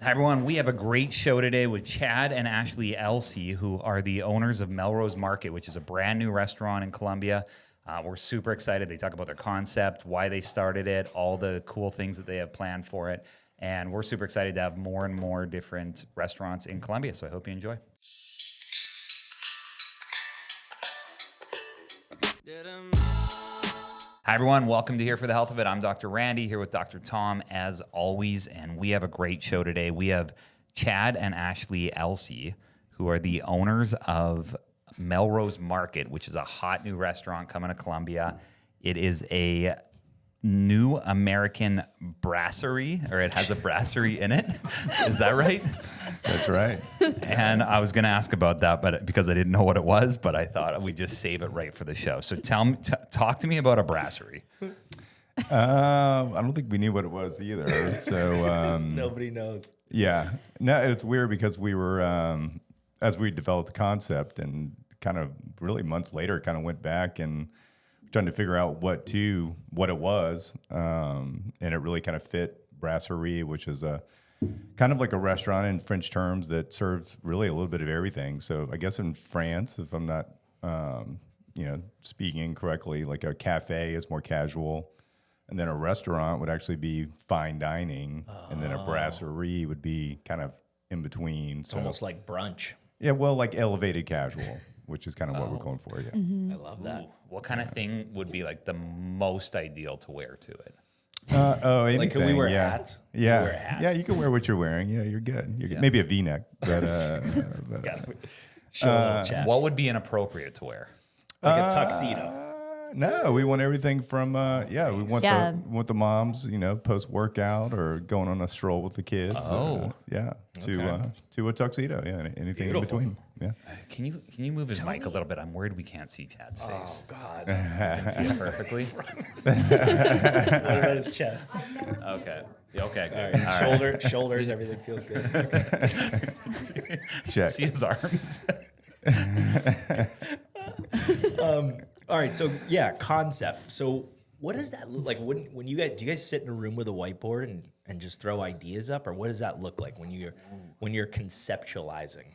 Hi, everyone. We have a great show today with Chad and Ashley Elsey, who are the owners of Melrose Market, which is a brand new restaurant in Columbia. We're super excited. They talk about their concept, why they started it, all the cool things that they have planned for it. And we're super excited to have more and more different restaurants in Columbia. So I hope you enjoy. Hi, everyone. Welcome to Here for the Health of It. I'm Dr. Randy here with Dr. Tom, as always, and we have a great show today. We have Chad and Ashley Elsey, who are the owners of Melrose Market, which is a hot new restaurant coming to Columbia. It is a new American brasserie, or it has a brasserie in it. Is that right? That's right. And I was going to ask about that, but because I didn't know what it was, but I thought we'd just save it right for the show. So talk to me about a brasserie. I don't think we knew what it was either. So Nobody knows. Yeah, no, it's weird because we were as we developed the concept, and kind of really months later, kind of went back and trying to figure out what it was, and it really kind of fit brasserie, which is a kind of like a restaurant in French terms that serves really a little bit of everything. So I guess in France, if I'm not speaking incorrectly, like a cafe is more casual, and then a restaurant would actually be fine dining, and then a brasserie would be kind of in between. It's almost like brunch. Yeah, well, like elevated casual, which is kind of what we're going for. Yeah. I love that. Ooh, what kind of thing would be like the most ideal to wear to it? Anything. Like, can we wear yeah. hats? Yeah, Can we wear a hat? yeah, you can wear what you're wearing. Yeah, you're good. You're good. Maybe a V-neck, but Show a little chest. What would be inappropriate to wear? Like a tuxedo. no, we want everything from we want Yeah. the moms, post workout or going on a stroll with the kids. To a tuxedo. Yeah, anything Beautiful. in between. Yeah. Can you move his mic a little bit? I'm worried we can't see Chad's face. Oh, God. I can see it perfectly. What about his chest? Okay. Yeah, okay. All Good. right. All right. Shoulders, everything feels good. Check. See his arms. All right, so yeah, concept. So what does that look like when you guys do you guys sit in a room with a whiteboard and just throw ideas up, or what does that look like when you're conceptualizing?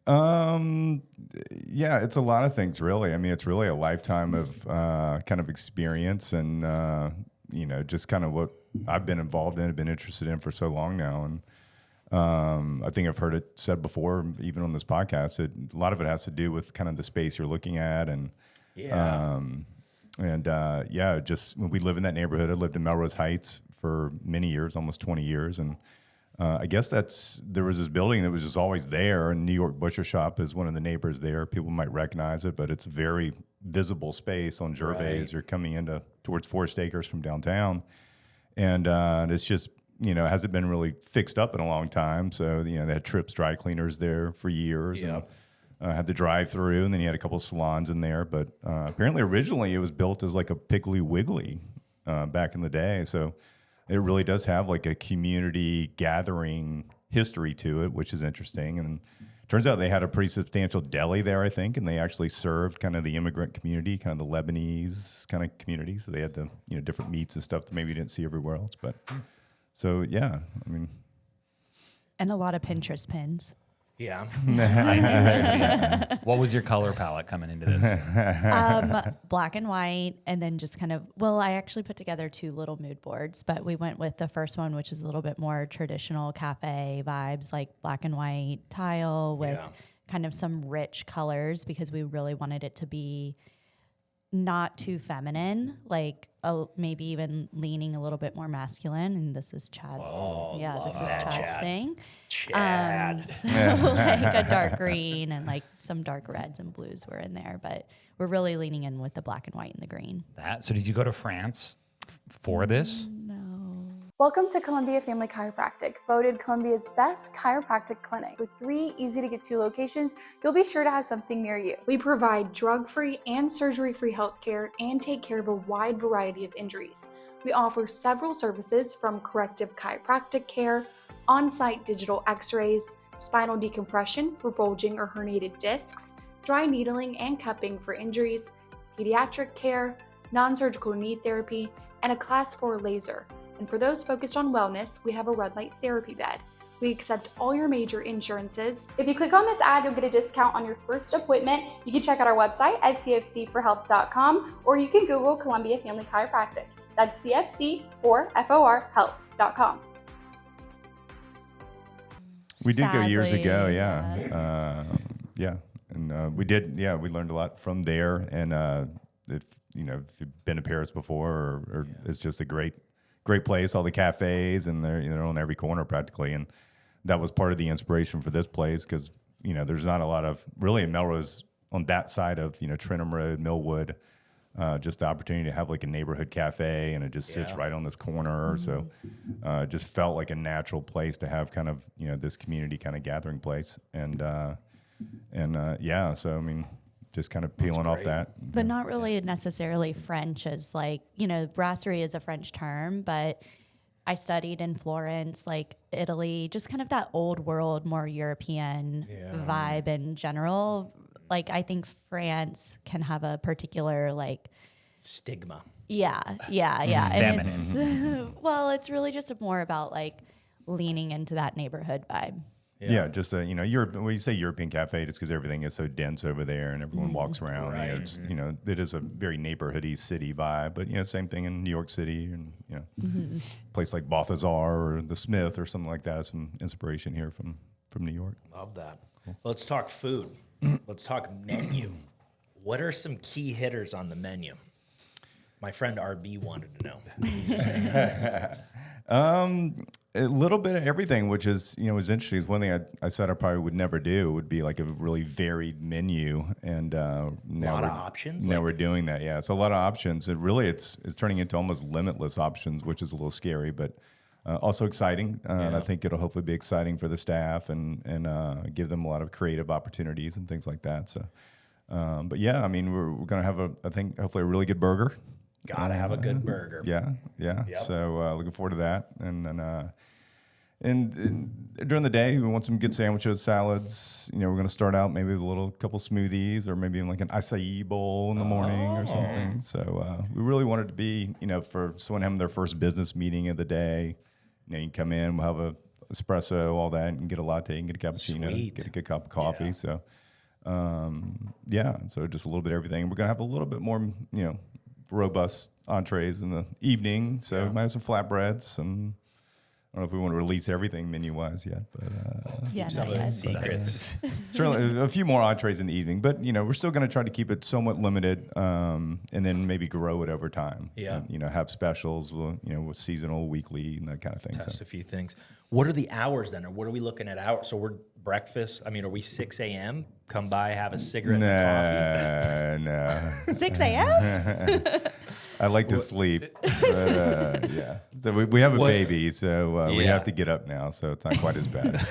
Yeah, it's a lot of things, really. I mean, it's really a lifetime of kind of experience and, just kind of what I've been involved in, been interested in for so long now. And I think I've heard it said before, even on this podcast, a lot of it has to do with kind of the space you're looking at. And, just when we live in that neighborhood, I lived in Melrose Heights for many years, almost 20 years. And I guess there was this building that was just always there, and New York Butcher Shop is one of the neighbors there. People might recognize it, but it's a very visible space on Gervais. Right. You're coming towards Forest Acres from downtown, and it's just hasn't been really fixed up in a long time. So they had Trips dry cleaners there for years, Yep. and had the drive-through, and then you had a couple of salons in there. But apparently, originally it was built as like a Piggly Wiggly back in the day. So it really does have like a community gathering history to it, which is interesting. And turns out they had a pretty substantial deli there, I think, and they actually served kind of the immigrant community, kind of the Lebanese kind of community. So they had the different meats and stuff that maybe you didn't see everywhere else. But so yeah, I mean, And a lot of Pinterest pins. Yeah. What was your color palette coming into this? Black and white, and then just kind of, I actually put together 2 little mood boards, but we went with the first one, which is a little bit more traditional cafe vibes, like black and white tile with kind of some rich colors, because we really wanted it to be not too feminine, like maybe even leaning a little bit more masculine. And this is Chad's. This is Chad's thing. Chad. So like a dark green and like some dark reds and blues were in there, but we're really leaning in with the black and white and the green. So did you go to France for this? No. Welcome to Columbia Family Chiropractic, voted Columbia's best chiropractic clinic. With 3 easy-to-get-to locations, you'll be sure to have something near you. We provide drug-free and surgery-free healthcare and take care of a wide variety of injuries. We offer several services from corrective chiropractic care, on-site digital x-rays, spinal decompression for bulging or herniated discs, dry needling and cupping for injuries, pediatric care, non-surgical knee therapy, and a Class 4 laser. And for those focused on wellness, we have a red light therapy bed. We accept all your major insurances. If you click on this ad, you'll get a discount on your first appointment. You can check out our website at cfc4health.com, or you can Google Columbia Family Chiropractic. That's CFC4FOR health.com. We did go years Sadly, ago, yeah. And we did, we learned a lot from there. And if you've been to Paris before, or it's just a great place, all the cafes, and they're on every corner practically. And that was part of the inspiration for this place, because, there's not a lot of, really in Melrose, on that side of, Trentham Road, Millwood, just the opportunity to have like a neighborhood cafe, and it just sits right on this corner. So it just felt like a natural place to have kind of, this community kind of gathering place. And so, I mean, just kind of peeling off that. But not really necessarily French as like, brasserie is a French term, but I studied in Florence, like Italy, just kind of that old world, more European vibe in general. Like, I think France can have a particular, like, stigma. Yeah. And Feminine. it's really just more about, like, leaning into that neighborhood vibe. Yeah, just Europe. When you say European cafe, it's because everything is so dense over there, and everyone walks around. Right. It's it is a very neighborhoody city vibe. But same thing in New York City, and place like Balthazar or the Smith or something like that has some inspiration here from New York. Love that. Let's talk food. Let's talk menu. What are some key hitters on the menu? My friend RB wanted to know. A little bit of everything, which is was interesting. Is one thing I said I probably would never do, would be like a really varied menu, and A lot of options. Now we're doing that. Yeah, so a lot of options. It's turning into almost limitless options, which is a little scary, but also exciting. And I think it'll hopefully be exciting for the staff, and give them a lot of creative opportunities and things like that. So, but yeah, I mean, we're gonna have hopefully a really good burger. Gotta have a good burger. Yeah. Yep. So looking forward to that, and then and during the day we want some good sandwiches, salads. We're going to start out maybe with a couple smoothies, or maybe like an acai bowl in the morning or something. So we really wanted to be, for someone having their first business meeting of the day. You can come in, we'll have a espresso, all that, and get a latte, and get a cappuccino, Sweet. get a good cup of coffee. Yeah. So so just a little bit of everything. We're going to have a little bit more, robust entrees in the evening. So we might have some flatbreads, and I don't know if we want to release everything menu-wise yet, but Some of the secrets. certainly a few more entrees in the evening. But we're still going to try to keep it somewhat limited, and then maybe grow it over time. Yeah. And, have specials, with seasonal, weekly, and that kind of thing. Test a few things. What are the hours then? Or what are we looking at hours? So we're breakfast. I mean, are we 6 a.m.? Come by, have a cigarette and coffee? No. 6 a.m.? I like to sleep. But, yeah. So we have a baby, so we have to get up now, so it's not quite as bad.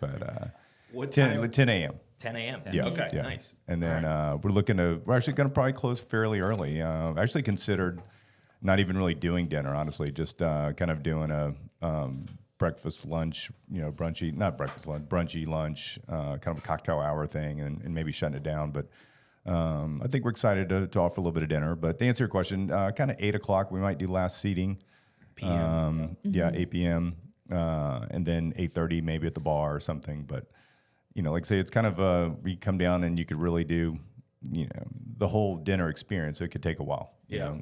But What 10 time? 10 a.m. 10 a.m. Yeah. Okay, Yeah. nice. And then we're actually going to probably close fairly early. I actually considered not even really doing dinner, honestly, just kind of doing a breakfast, lunch, brunchy, not breakfast, lunch, brunchy lunch, kind of a cocktail hour thing, and maybe shutting it down. But I think we're excited to offer a little bit of dinner. But to answer your question, kind of 8 o'clock, we might do last seating. PM. Yeah, 8 p.m. And then 8:30 maybe at the bar or something. But, like I say, it's kind of, you come down and you could really do, the whole dinner experience. It could take a while,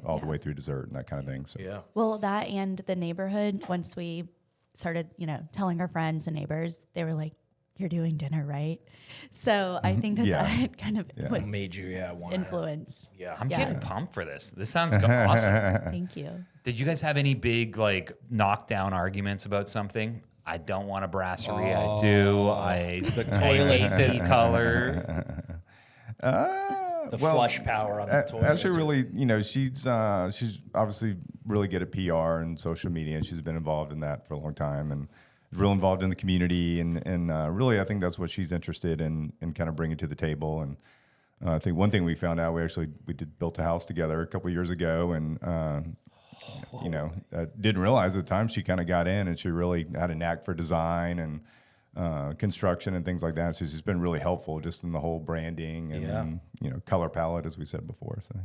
all the way through dessert and that kind of thing. So. Yeah. Well, that and the neighborhood, once we started, telling our friends and neighbors, they were like, "You're doing dinner, right?" So I think that kind of was Made you, want influenced. Yeah. I'm getting pumped for this. This sounds awesome. Thank you. Did you guys have any big knockdown arguments about something? I don't want a brasserie. I do. The toilet this color. The flush power on the toilet. Actually, really, she's obviously really good at PR and social media, and she's been involved in that for a long time, and is real involved in the community, and really, I think that's what she's interested in kind of bringing to the table. And I think one thing we found out, we built a house together a couple of years ago, and didn't realize at the time she kind of got in, and she really had a knack for design and construction and things like that. So she's been really helpful just in the whole branding and color palette, as we said before. So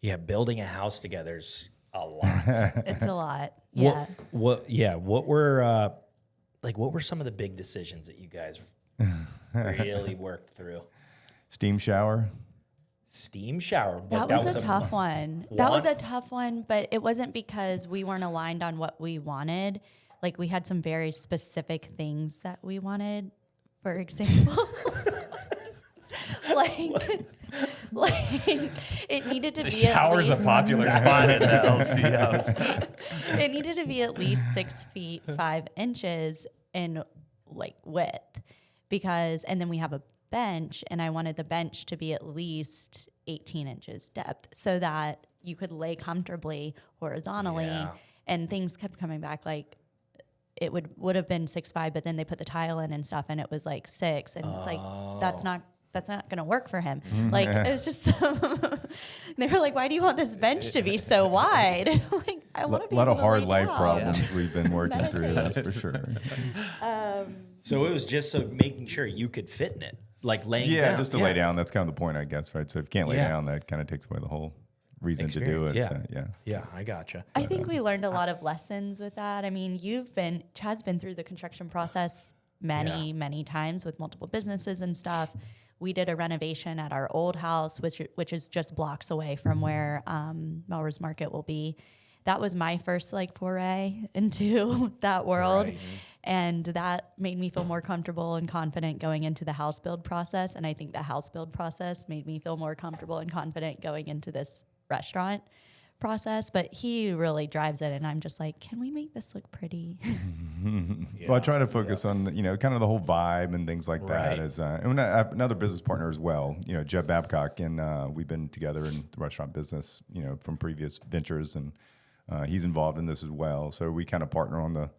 Yeah, building a house together is A lot. It's a lot. Yeah. What were some of the big decisions that you guys really worked through? Steam shower. Steam shower. That was a tough one. That was a tough one, but it wasn't because we weren't aligned on what we wanted. Like we had some very specific things that we wanted. For example, like it needed to The be shower's at a least, popular spot in the LC house. it needed to be at least 6 feet 5 inches in like width, and then we have a bench, and I wanted the bench to be at least 18 inches depth so that you could lay comfortably horizontally. Yeah. And things kept coming back like it would have been 6'5", but then they put the tile in and stuff, and it was like 6, and it's like that's not going to work for him. Like it was just they were like, "Why do you want this bench to be so wide?" Like I want to be A lot able of to hard lay life down. problems we've been working through. Meditate. That's for sure. So it was just making sure you could fit in it, like laying down. Yeah, just to lay down. That's kind of the point, I guess, right? So if you can't lay Yeah. down, that kind of takes away the whole reason to do it. Experience, So, yeah. Yeah, I gotcha. I think we learned a lot of lessons with that. I mean, Chad's been through the construction process many times with multiple businesses and stuff. We did a renovation at our old house, which is just blocks away from where Melrose Market will be. That was my first like foray into that world. Right. And that made me feel more comfortable and confident going into the house build process. And I think the house build process made me feel more comfortable and confident going into this restaurant process. But he really drives it. And I'm just like, can we make this look pretty? Well, I try to focus on, kind of the whole vibe and things like Right. that. And I have another business partner as well, Jeb Babcock, and we've been together in the restaurant business, from previous ventures, and he's involved in this as well. So we kind of partner on the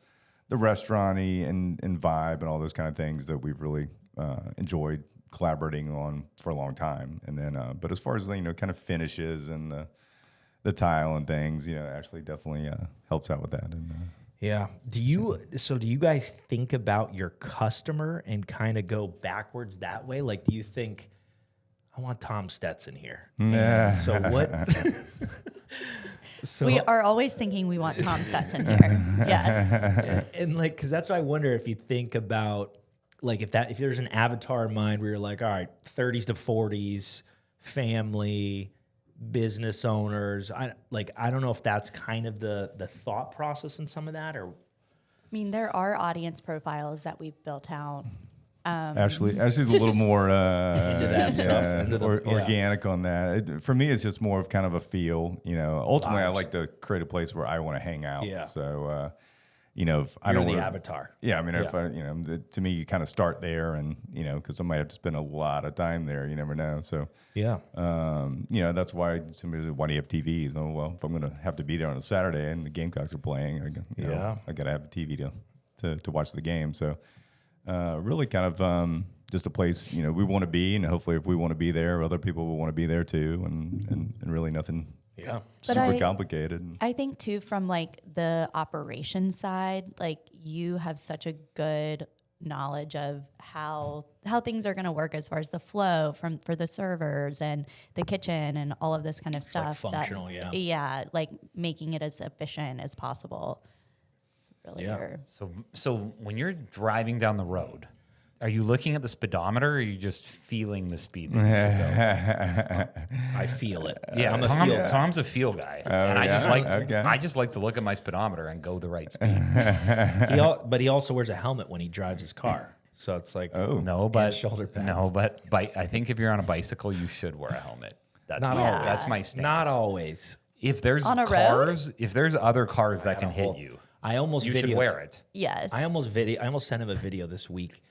restaurant-y and vibe and all those kind of things that we've really enjoyed collaborating on for a long time. And then, but as far as, kind of finishes and the tile and things, Ashley definitely helps out with that. And Yeah. Do you guys think about your customer and kind of go backwards that way? Like, do you think, I want Tom Stetson here? Yeah. So what? We are always thinking we want Tom Stetson here. Yes. And like, because that's why I wonder if you think about, like, if there's an avatar in mind where you're like, all right, 30s to 40s, family, business owners. I don't know if that's kind of the thought process in some of that, or. I mean, there are audience profiles that we've built out. Ashley's a little more Into that stuff, organic on that. For me, it's just more of kind of a feel. Ultimately, I Vibes. like to create a place where I want to hang out. Yeah. So, if I You're don't the wanna- avatar. Yeah, I mean, if Yeah. to me, you kind of start there, and because I might have to spend a lot of time there. You never know. So, Yeah. that's why somebody says, "Why do you have TVs?" Oh, well, if I'm going to have to be there on a Saturday and the Gamecocks are playing, I got to have a TV to watch the game. So, really, kind of just a place we want to be, and hopefully, if we want to be there, other people will want to be there too, and really nothing. Yeah. But Super complicated. I think too, from like the operations side, like you have such a good knowledge of how things are going to work as far as the flow for the servers and the kitchen and all of this kind of stuff. functional, yeah. Yeah, like making it as efficient as possible. It's really your So when you're driving down the road, are you looking at the speedometer, or are you just feeling the speed that you should go? I feel it. Yeah, I'm a feel. Tom's a feel guy, and I Okay. just like to look at my speedometer and go the right speed. But he also wears a helmet when he drives his car. So it's like, No, but shoulder pads. No, but I think if you're on a bicycle, you should wear a helmet. That's Not my, always. That's my stance. not always. If there's On a road? cars, if there's other cars that can hit you, I almost you should wear it. yes. I almost sent him a video this week.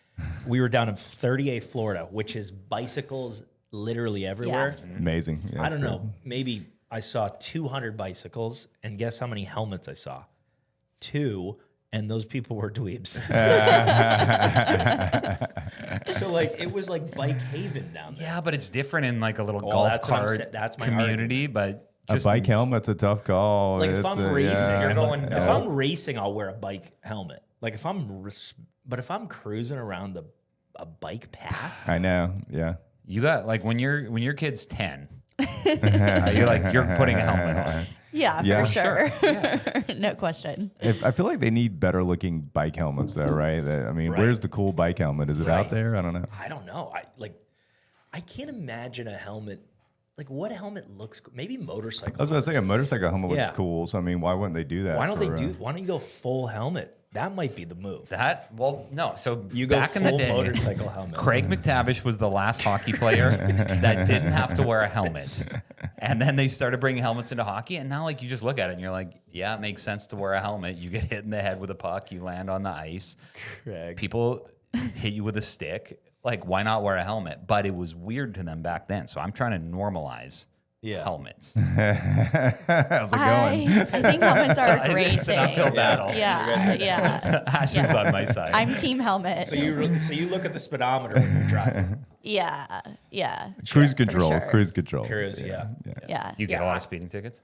We were down in 38 Florida, which is bicycles literally everywhere. Amazing. Yeah, I it's don't great. know. Maybe I saw 200 bicycles, and guess how many helmets I saw? 2, and those people were dweebs. So like it was like bike haven down there. Yeah, but it's different in like a little golf that's what I'm cart saying. That's my community. But A just bike helmet's a tough call. Like if It's I'm racing, you're going- if I'm racing, I'll wear a bike helmet. Like if I'm cruising around a bike path, I know. Yeah. you got like when your kid's 10, you're putting a helmet on. Yeah, Yeah. for sure. No question. I feel like they need better looking bike helmets, though, right? I mean, Right. where's the cool bike helmet? Is it Right. out there? I don't know. I don't know. I can't imagine a helmet. Like, what helmet looks good? Maybe motorcycle. I was gonna say a motorcycle helmet Yeah. looks cool. So I mean, why wouldn't they do that? Why don't for, why don't you go full helmet? That might be the move. No. So You go back full in the day, motorcycle helmet. Craig McTavish was the last hockey player that didn't have to wear a helmet. And then they started bringing helmets into hockey. And now, like, you just look at it and you're like, yeah, it makes sense to wear a helmet. You get hit in the head with a puck, you land on the ice. Craig. People hit you with a stick. Like, why not wear a helmet? But it was weird to them back then. So I'm trying to normalize helmets. How's it going? I think helmets are a great It's an uphill thing. battle. Yeah. Ashley's on my side. I'm team helmet. So you look at the speedometer when you're driving. Yeah. Cruise for control. sure. Cruise control. Curious, yeah. Yeah. Do you get a lot of speeding tickets?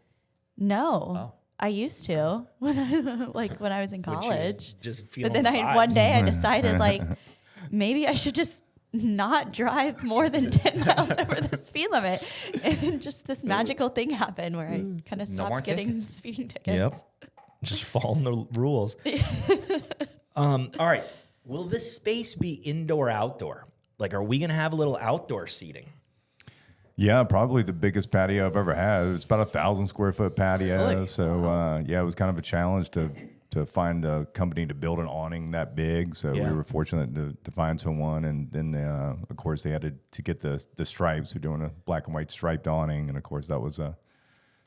No. I used to when I was in Which is college. just feeling But then the one vibes. day I decided like maybe I should just not drive more than 10 miles over the speed limit. And just this magical thing happened where I kind of No more stopped getting tickets. speeding tickets. Just following the rules. All right. Will this space be indoor, outdoor? Like, are we going to have a little outdoor seating? Yeah, probably the biggest patio I've ever had. It's about 1,000 square foot patio. Really? So yeah, it was kind of a challenge to find a company to build an awning that big. So Yeah. we were fortunate to find someone, and then of course they had to get the stripes. We're doing a black and white striped awning, and of course that was a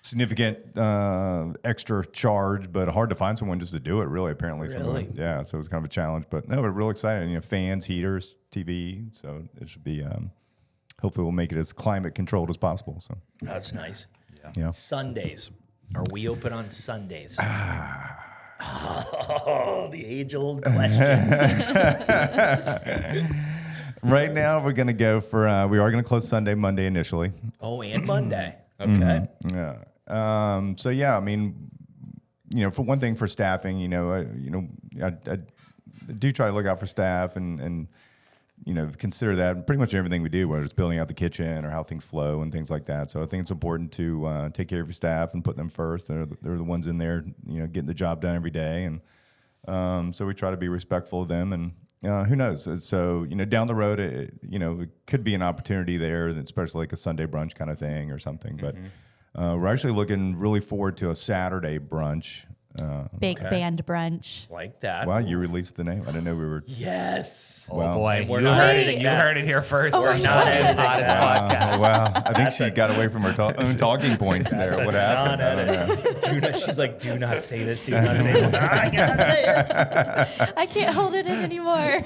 significant extra charge, but hard to find someone just to do it. Really, apparently, Really? yeah. So it was kind of a challenge, but no, we're real excited. You know, fans, heaters, TV. So it should be. Hopefully, we'll make it as climate controlled as possible. So That's nice. yeah. Sundays. Are we open on Sundays? Oh, the age-old question. Right now, we're going to go for, we are going to close Sunday, Monday initially. Oh, and Monday. Okay. Yeah. So, yeah, I mean, you know, for one thing, for staffing, I do try to look out for staff and you know, consider that pretty much everything we do, whether it's building out the kitchen or how things flow and things like that. So I think it's important to take care of your staff and put them first. They're the ones in there, you know, getting the job done every day. And so we try to be respectful of them. And who knows? So, you know, down the road, it could be an opportunity there, especially like a Sunday brunch kind of thing or something. But we're actually looking really forward to a Saturday brunch. Big band brunch. Like that. Wow, you released the name. I didn't know we were. Yes. Oh Wow. boy, We're you not heard editing it. You that. heard it here first. Oh, We're my not God. as hot as podcast. Wow, I think she got away from her own talking points there. What happened? I don't know. She's like, do not say this. Do not say this. I gotta say it. I can't hold it in anymore.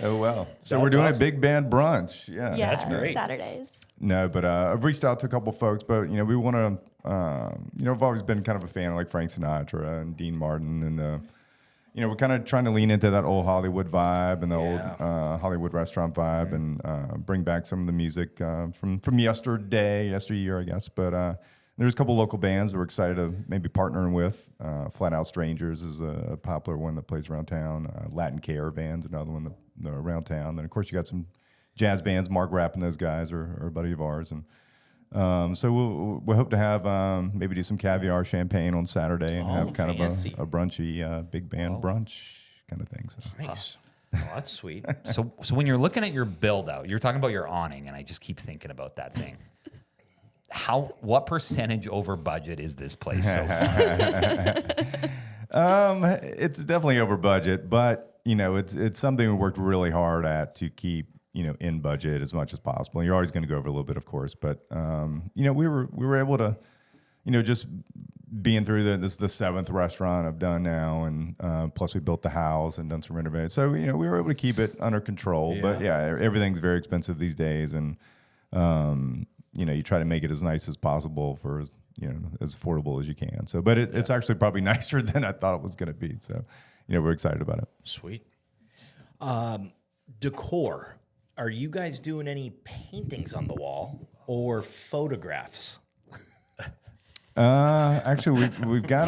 Oh, wow. So That's we're doing awesome. a big band brunch. Yeah. Yeah, That's great. Saturdays. No, but I've reached out to a couple folks, but, you know, we want to, I've always been kind of a fan of like Frank Sinatra and Dean Martin. And, we're kind of trying to lean into that old Hollywood vibe and the old Hollywood restaurant vibe and bring back some of the music from yesteryear, I guess. But there's a couple local bands that we're excited to maybe partnering with. Flat Out Strangers is a popular one that plays around town. Latin Care Band's another one that around town. Then, of course, you got some jazz bands. Mark Rapp and those guys are a buddy of ours. And so we'll hope to have maybe do some caviar champagne on Saturday and have kind fancy. of a brunchy big band brunch kind of thing. So. Nice. Oh, that's sweet. So when you're looking at your build out, you're talking about your awning, and I just keep thinking about that thing. What percentage over budget is this place so far? It's definitely over budget, but it's something we worked really hard at to keep in budget as much as possible. And you're always going to go over a little bit, of course, but we were able to just being through this is the 7th restaurant I've done now, and plus we built the house and done some renovations. So we were able to keep it under control. But yeah, everything's very expensive these days, and you try to make it as nice as possible for as affordable as you can. So, but it's actually probably nicer than I thought it was going to be. So, we're excited about it. Sweet. Decor. Are you guys doing any paintings on the wall or photographs? Actually, we've got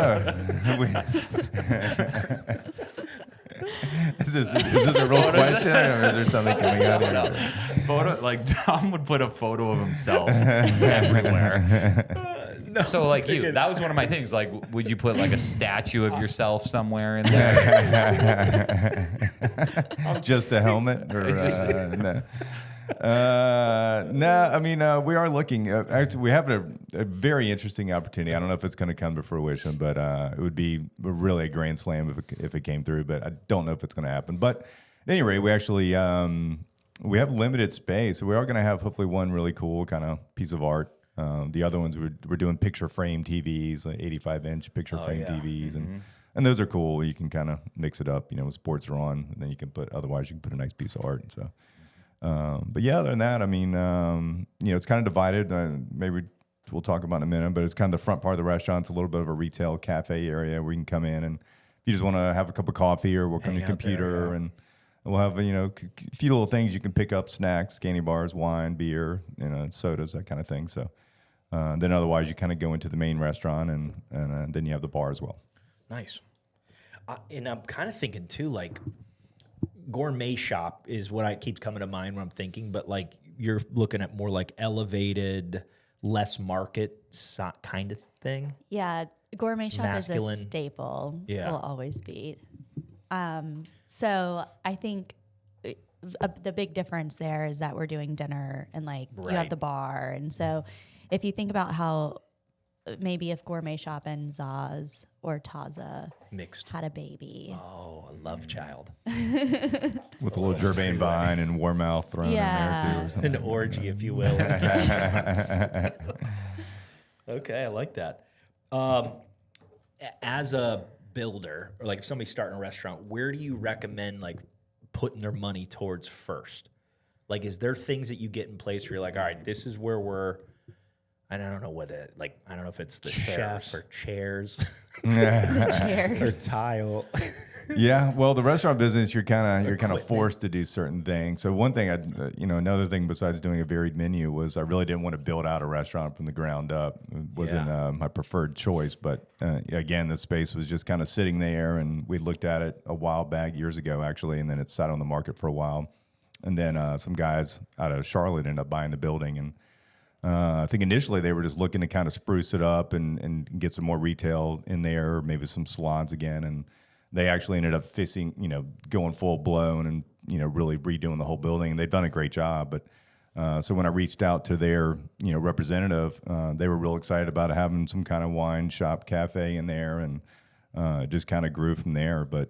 Is this a real question, or is there something coming out here? Photo, like Tom would put a photo of himself everywhere. So like that was one of my things. Like, would you put like a statue of yourself somewhere in there? Just a helmet? Or, no. No, I mean, we are looking. Actually, we have a very interesting opportunity. I don't know if it's going to come to fruition, but it would be really a grand slam if it came through. But I don't know if it's going to happen. But at any rate, we actually we have limited space. So we are going to have hopefully one really cool kind of piece of art. The other ones we're doing picture frame TVs, like 85-inch picture frame TVs, and those are cool. You can kind of mix it up, when sports are on, and then you can put a nice piece of art. And so. But yeah, other than that, I mean, it's kind of divided. Maybe we'll talk about in a minute, but it's kind of the front part of the restaurant. It's a little bit of a retail cafe area where you can come in and if you just want to have a cup of coffee or work on your computer, and we'll have a few little things you can pick up: snacks, candy bars, wine, beer, sodas, that kind of thing. So then otherwise, you kind of go into the main restaurant, and then you have the bar as well. Nice. And I'm kind of thinking too, like. Gourmet shop is what keeps coming to mind when I'm thinking, but like you're looking at more like elevated, less market kind of thing. Yeah, gourmet shop Masculine. is a staple. Yeah. Will always be. So I think the big difference there is that we're doing dinner and like you have the bar, and so if you think about how maybe if Gourmet Shop and Zaz or Taza Mixed. had a baby. Oh, a love child. With a little Germain vine and Warmouth thrown in there too, or something. An orgy, if you will. Okay, I like that. As a builder, or like if somebody's starting a restaurant, where do you recommend like putting their money towards first? Like, is there things that you get in place where you're like, all right, this is where we're, and I don't know what it, like, I don't know if it's the chef or chairs. Chairs. Or tile. Yeah, well, the restaurant business, you're kind of forced to do certain things. So one thing, another thing besides doing a varied menu was I really didn't want to build out a restaurant from the ground up. It wasn't my preferred choice, but again, the space was just kind of sitting there, and we looked at it a while back, years ago actually, and then it sat on the market for a while, and then some guys out of Charlotte ended up buying the building, and I think initially they were just looking to kind of spruce it up and get some more retail in there, maybe some salons again, and they actually ended up going full blown and, really redoing the whole building. And they've done a great job. But so when I reached out to their, representative, they were real excited about having some kind of wine shop cafe in there, and it just kind of grew from there. But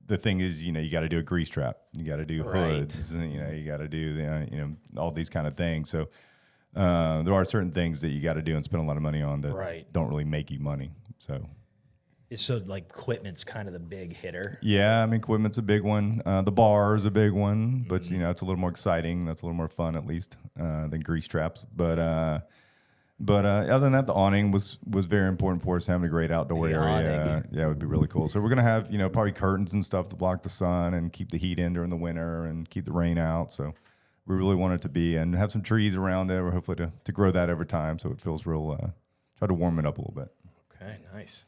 the thing is, you got to do a grease trap, you got to do hoods, and, you got to do all these kind of things. So there are certain things that you got to do and spend a lot of money on that don't really make you money. So like equipment's kind of the big hitter. Yeah, I mean, equipment's a big one. The bar is a big one, but it's a little more exciting. That's a little more fun, at least, than grease traps. But other than that, the awning was very important for us. Having a great outdoor area, it would be really cool. So we're gonna have probably curtains and stuff to block the sun and keep the heat in during the winter and keep the rain out. So we really want it to be, and have some trees around there. We're hopefully to grow that over time, so it feels real. Try to warm it up a little bit. Okay, nice.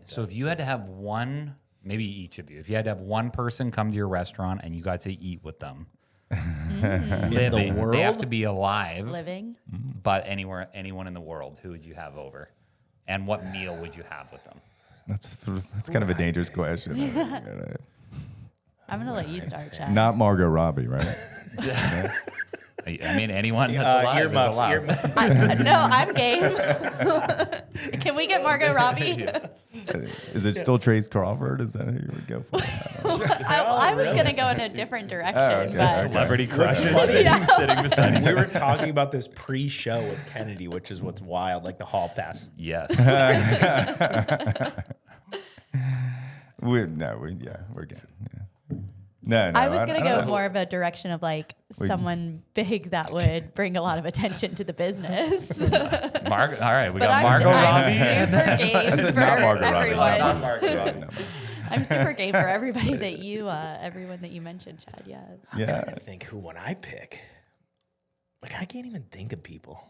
So if you had to have one, maybe each of you, if you had to have one person come to your restaurant and you got to eat with them, living, they have to be alive, Living. but anyone in the world, who would you have over, and what meal would you have with them? That's kind of a dangerous question. I'm going to let you start, Chad. Not Margot Robbie, right? I mean, anyone that's alive is allowed. No, I'm game. Can we get Margot Robbie? Is it still Trace Crawford? Is that who you would go for? I was going to go in a different direction. Okay. But Celebrity crushes sitting beside you. We were talking about this pre-show with Kennedy, which is what's wild, like the hall pass. Yes. We're good. Yeah. No, I was going to go more of a direction of like someone big that would bring a lot of attention to the business. All right, we But got Margot Robbie. I'm super game for Not Margot Robbie. everyone. Not Margot Robbie. No. I'm super game for everybody that everyone that you mentioned, Chad. Yeah. Yeah. I think who would I pick? Like, I can't even think of people.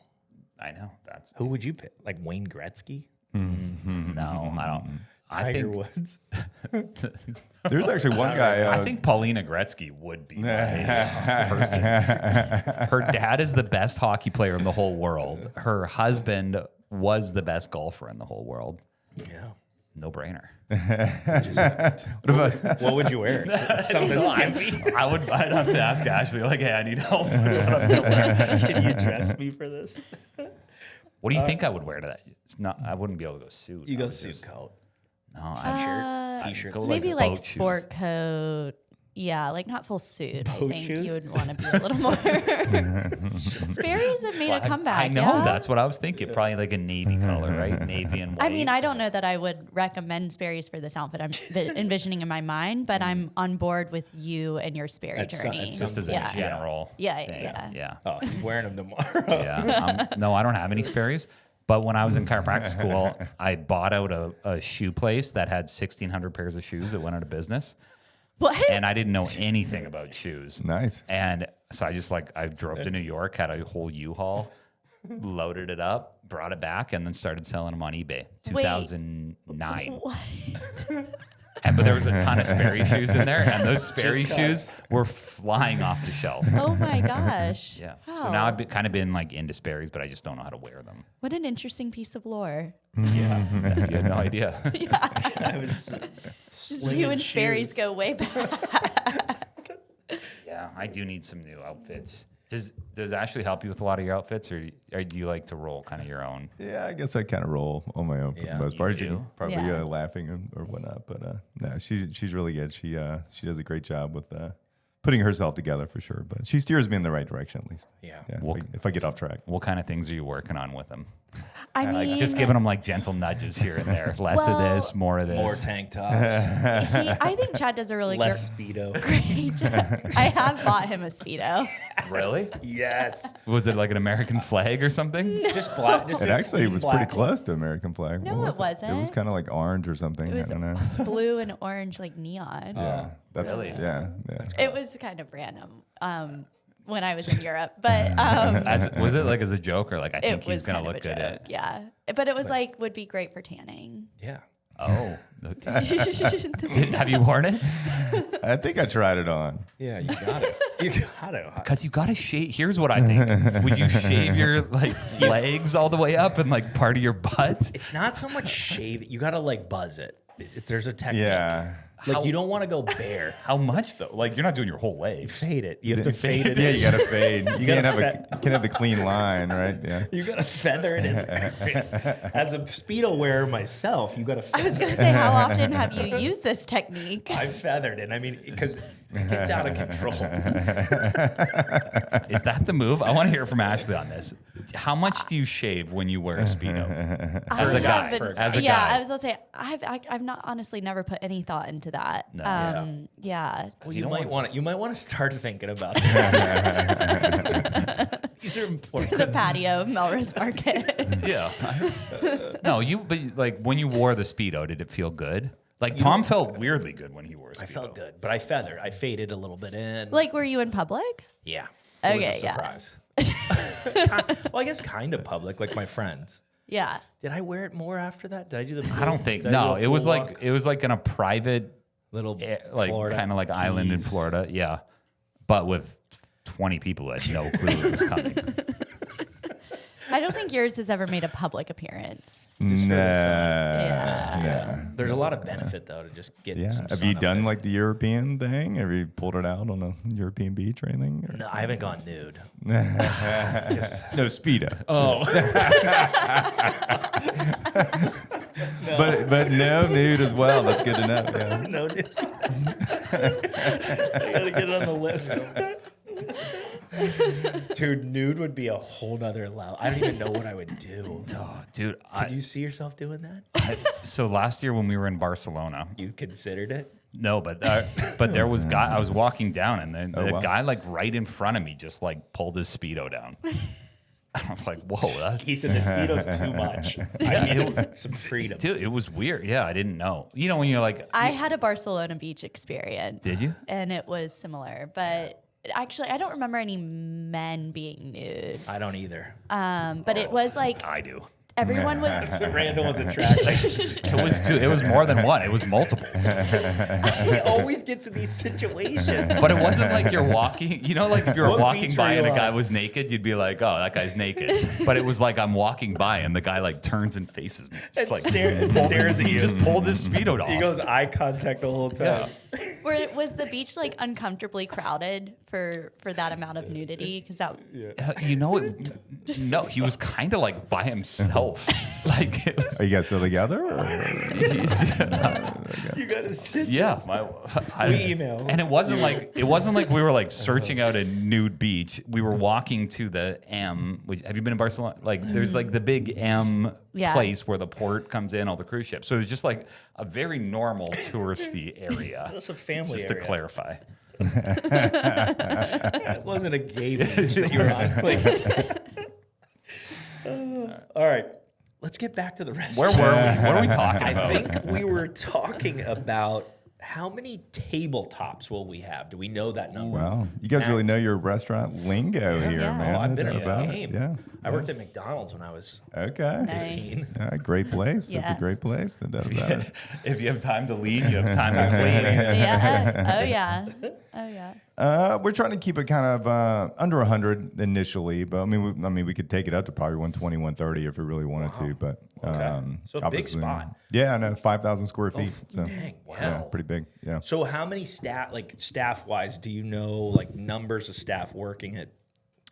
I know. Who would you pick? Like Wayne Gretzky? No, I don't. I think Woods. There's actually one guy. I think Paulina Gretzky would be my person. Her dad is the best hockey player in the whole world. Her husband was the best golfer in the whole world. Yeah. No brainer. What would you wear? Something skimpy? I'd have to ask Ashley, like, hey, I need help. Can you dress me for this? What do you think I would wear to that? It's not. I wouldn't be able to go suit. You I go would suit just- coat. No, I T-shirt. go Maybe like like boat shoes. sport coat. Yeah, like not full suit. I Boat think shoes? you would want to be a little more. Sperry's have made a comeback. I know. yeah? That's what I was thinking. Probably like a navy color, right? Navy and white. I mean, I don't know that I would recommend Sperry's for this outfit I'm envisioning in my mind, but I'm on board with you and your Sperry At some- journey. at some just as a yeah. general. Yeah, thing. yeah. Yeah. Oh, he's wearing them tomorrow. Yeah. No, I don't have any Sperry's. But when I was in chiropractic school, I bought out a shoe place that had 1,600 pairs of shoes that went out of business. What? And I didn't know anything about shoes. Nice. And so I drove to New York, had a whole U-Haul, loaded it up, brought it back, and then started selling them on eBay. 2009. What? But there was a ton of Sperry shoes in there, and those Sperry shoes were flying off the shelf. Oh my gosh. Yeah. Wow. So now I've kind of been like into Sperry's, but I just don't know how to wear them. What an interesting piece of lore. Yeah. You had no idea. I was You and Sperry's go way back. Yeah, I do need some new outfits. Does Ashley help you with a lot of your outfits, or do you like to roll kind of your own? Yeah, I guess I kind of roll on my own for Yeah, the most you part. do? You're probably Yeah. laughing or whatnot, but no, she's really good. She does a great job with putting herself together for sure. But she steers me in the right direction at least. Yeah. Well- If I get off track. What kind of things are you working on with them? I mean, Like just giving them like gentle nudges here and there. Less of Well- this, more of this. More tank tops, I think Chad does a really less speedo. great job. I have bought him a Speedo. Really? Yes. Was it like an American flag or something? Just black. Just It a actually clean was black pretty close to American flag. No, What it was It was wasn't. kind of like orange or something. It was I don't know. blue and orange, like neon. Yeah, that's Really? yeah. It was kind of random when I was in Europe, but Was it like as a joke or like I think it he's was gonna kind of look a good joke. at? Yeah, but it was like would be great for tanning. Yeah. Oh, have you worn it? I think I tried it on. Yeah, you got it. You got it. Because you gotta shave. Here's what I think: would you shave your like legs all the way up and like part of your butt? It's not so much shave. You got to like buzz it. There's a technique. Yeah. Like How- you don't want to go bare. How much though? Like you're not doing your whole legs. Fade it. You have to fade it. Yeah, in. you gotta fade. You can't have gotta you can't have the clean line, right? Yeah. You gotta feather it in there. As a Speedo wearer myself, you gotta I was feather gonna it. say, how often have you used this technique? I feathered it. I mean, because it gets out of control. Is that the move? I want to hear from Ashley on this. How much do you shave when you wear a Speedo? As a guy. As a yeah, guy. I was gonna say I've not honestly never put any thought into that. No. Yeah. Well, you you don't might want to. You might want to start thinking about this. These are important. The patio of Melrose Market. Yeah. No, but like when you wore the Speedo, did it feel good? Like Tom felt weirdly good when he wore a Speedo. I felt good, but I feathered. I faded a little bit in. Like, were you in public? Yeah. It Okay, was a yeah. surprise. Well, I guess kind of public, like my friends. Yeah. Did I wear it more after that? Did I do the? I don't think. did I do No, a it was full like walk? it was like in a private, little like Florida kind of like island in Keys. Florida. Yeah, but with 20 people who had no clue it was coming. I don't think yours has ever made a public appearance. Just for the sun. Yeah. There's a lot of benefit though to just get Yeah. some Have sun you up done there. like the European thing? Have you pulled it out on a European beach or anything? Or? No, I haven't gone nude. Just No, Speedo. oh, But no nude as well. That's good to know. Yeah. no nude. I gotta get it on the list. Dude, nude would be a whole nother level. I don't even know what I would do. Oh, dude. Could you see yourself doing that? So last year when we were in Barcelona, You considered it? no, but there was guy. I was walking down, and then the wow. guy like right in front of me just like pulled his Speedo down. I was like, whoa, that's. He said the Speedo's too much. I need some freedom. Dude, it was weird. Yeah, I didn't know. You know when you're like, I had a Barcelona beach experience. Did you? And it was similar, but actually, I don't remember any men being nude. I don't either. But it was like I do. everyone was. So Randall was attracted. It was more than one. It was multiple. He always gets in these situations. But it wasn't like you're walking, like if you were What walking beach by were and you a guy on? was naked, you'd be like, oh, that guy's naked. But it was like I'm walking by and the guy like turns and faces me. Just like stares at he you. just pulled his speedo off. He goes eye contact the whole time. Was the beach like uncomfortably crowded for that amount of nudity? Because that. No, he was kind of like by himself. Like it was, Are you guys still together? Or? You got his stitches. yeah. We email. And it wasn't like we were like searching out a nude beach. We were walking to the M. Have you been in Barcelona? Like there's like the big M place where the port comes in, all the cruise ships. So it was just like a very normal touristy area. Just a family Just area. to clarify. It wasn't a gay beach that you were on. All right. Let's get back to the rest. Where were we? What are we talking I about? think we were talking about how many tabletops will we have? Do we know that number? Wow, you guys really know your restaurant lingo here, Yeah. man. Oh, I've been That's in the about it. game. Yeah. I worked at McDonald's when I was Okay. Nice. 15. Yeah, great place. That's Yeah. a great place. No doubt about it. If you have time to lead, you have time to clean. Yeah. Oh yeah. Oh yeah. We're trying to keep it kind of under 100 initially, but I mean, we could take it up to probably 120, 130 if we really wanted to. But So a big obviously- spot. Yeah, no, 5,000 square feet. So Dang, wow. yeah, pretty big. Yeah. So how many staff wise, do you know like numbers of staff working at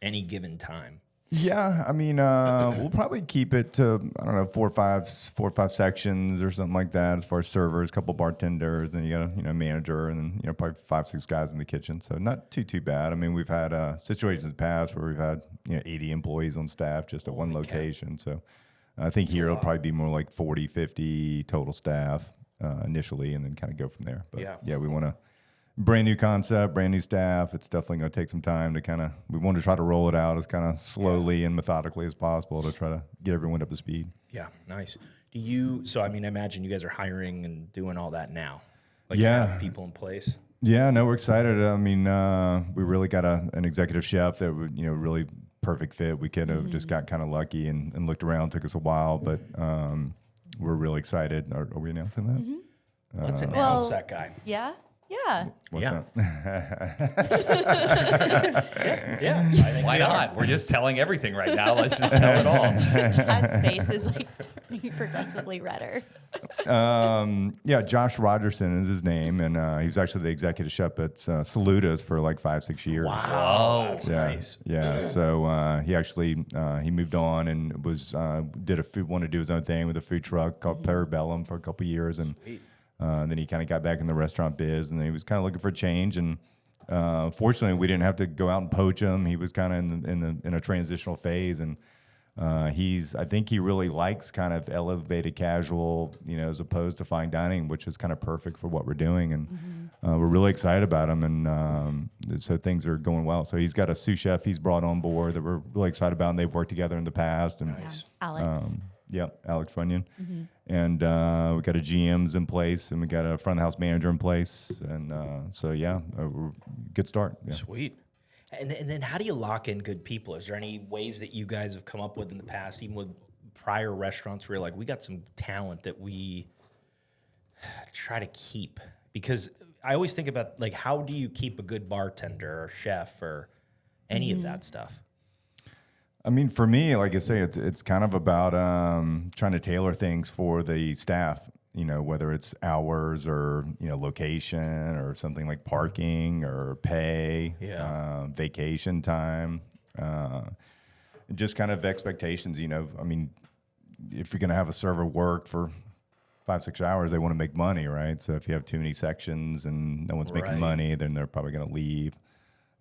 any given time? Yeah, I mean, we'll probably keep it to four or five sections or something like that. As far as servers, a couple bartenders, then you got a manager, and then probably 5-6 guys in the kitchen. So not too bad. I mean, we've had situations in the past where we've had 80 employees on staff just at one location. So I think here it'll probably be more like 40, 50 total staff initially, and then kind of go from there. But yeah, we want to. Brand new concept, brand new staff. It's definitely going to take some time to we want to try to roll it out as kind of slowly and methodically as possible to try to get everyone up to speed. Yeah, nice. So I mean, I imagine you guys are hiring and doing all that now. Like Yeah. have people in place. Yeah, no, we're excited. I mean, we really got an executive chef that would, really perfect fit. We could have just got kind of lucky and looked around. Took us a while, but we're really excited. Are we announcing that? Let's announce Well, that guy. Yeah. Yeah. What's Yeah. that? Yeah. I think Why we are. not? We're just telling everything right now. Let's just tell it all. Chad's face is like turning progressively redder. Yeah, Josh Rogerson is his name, and he was actually the executive chef at Saluda's for like 5-6 years. Wow. That's Yeah, nice. yeah. So he actually he moved on and wanted to do his own thing with a food truck called Parabellum for a couple years, and then he kind of got back in the restaurant biz, and then he was kind of looking for a change. And fortunately, we didn't have to go out and poach him. He was kind of in a transitional phase, and I think he really likes kind of elevated casual, as opposed to fine dining, which is kind of perfect for what we're doing. And we're really excited about him. And so things are going well. So he's got a sous chef he's brought on board that we're really excited about. And they've worked together in the past. And Alex. Alex Runyon. And we got a GM's in place, and we got a front of house manager in place. And good start. Yeah. Sweet. And then how do you lock in good people? Is there any ways that you guys have come up with in the past, even with prior restaurants, where you're like, we got some talent that we try to keep? Because I always think about, like, how do you keep a good bartender or chef or any of that stuff? I mean, for me, like I say, it's kind of about trying to tailor things for the staff. Whether it's hours or location or something like parking or pay, vacation time, just kind of expectations. I mean, if you're gonna have a server work for 5-6 hours, they want to make money, right? So if you have too many sections and no one's making money, then they're probably gonna leave.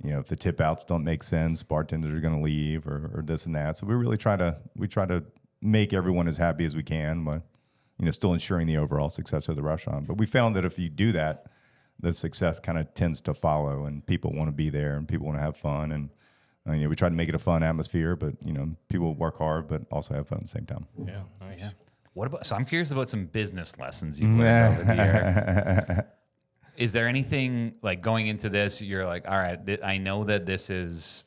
If the tip outs don't make sense, bartenders are going to leave or this and that. So we try to make everyone as happy as we can, but still ensuring the overall success of the restaurant. But we found that if you do that, the success kind of tends to follow, and people want to be there and people want to have fun. And we try to make it a fun atmosphere, but people work hard, but also have fun at the same time. Yeah, nice. Yeah. So I'm curious about some business lessons you've learned over the year. Is there anything like going into this, you're like, all right, I know that this is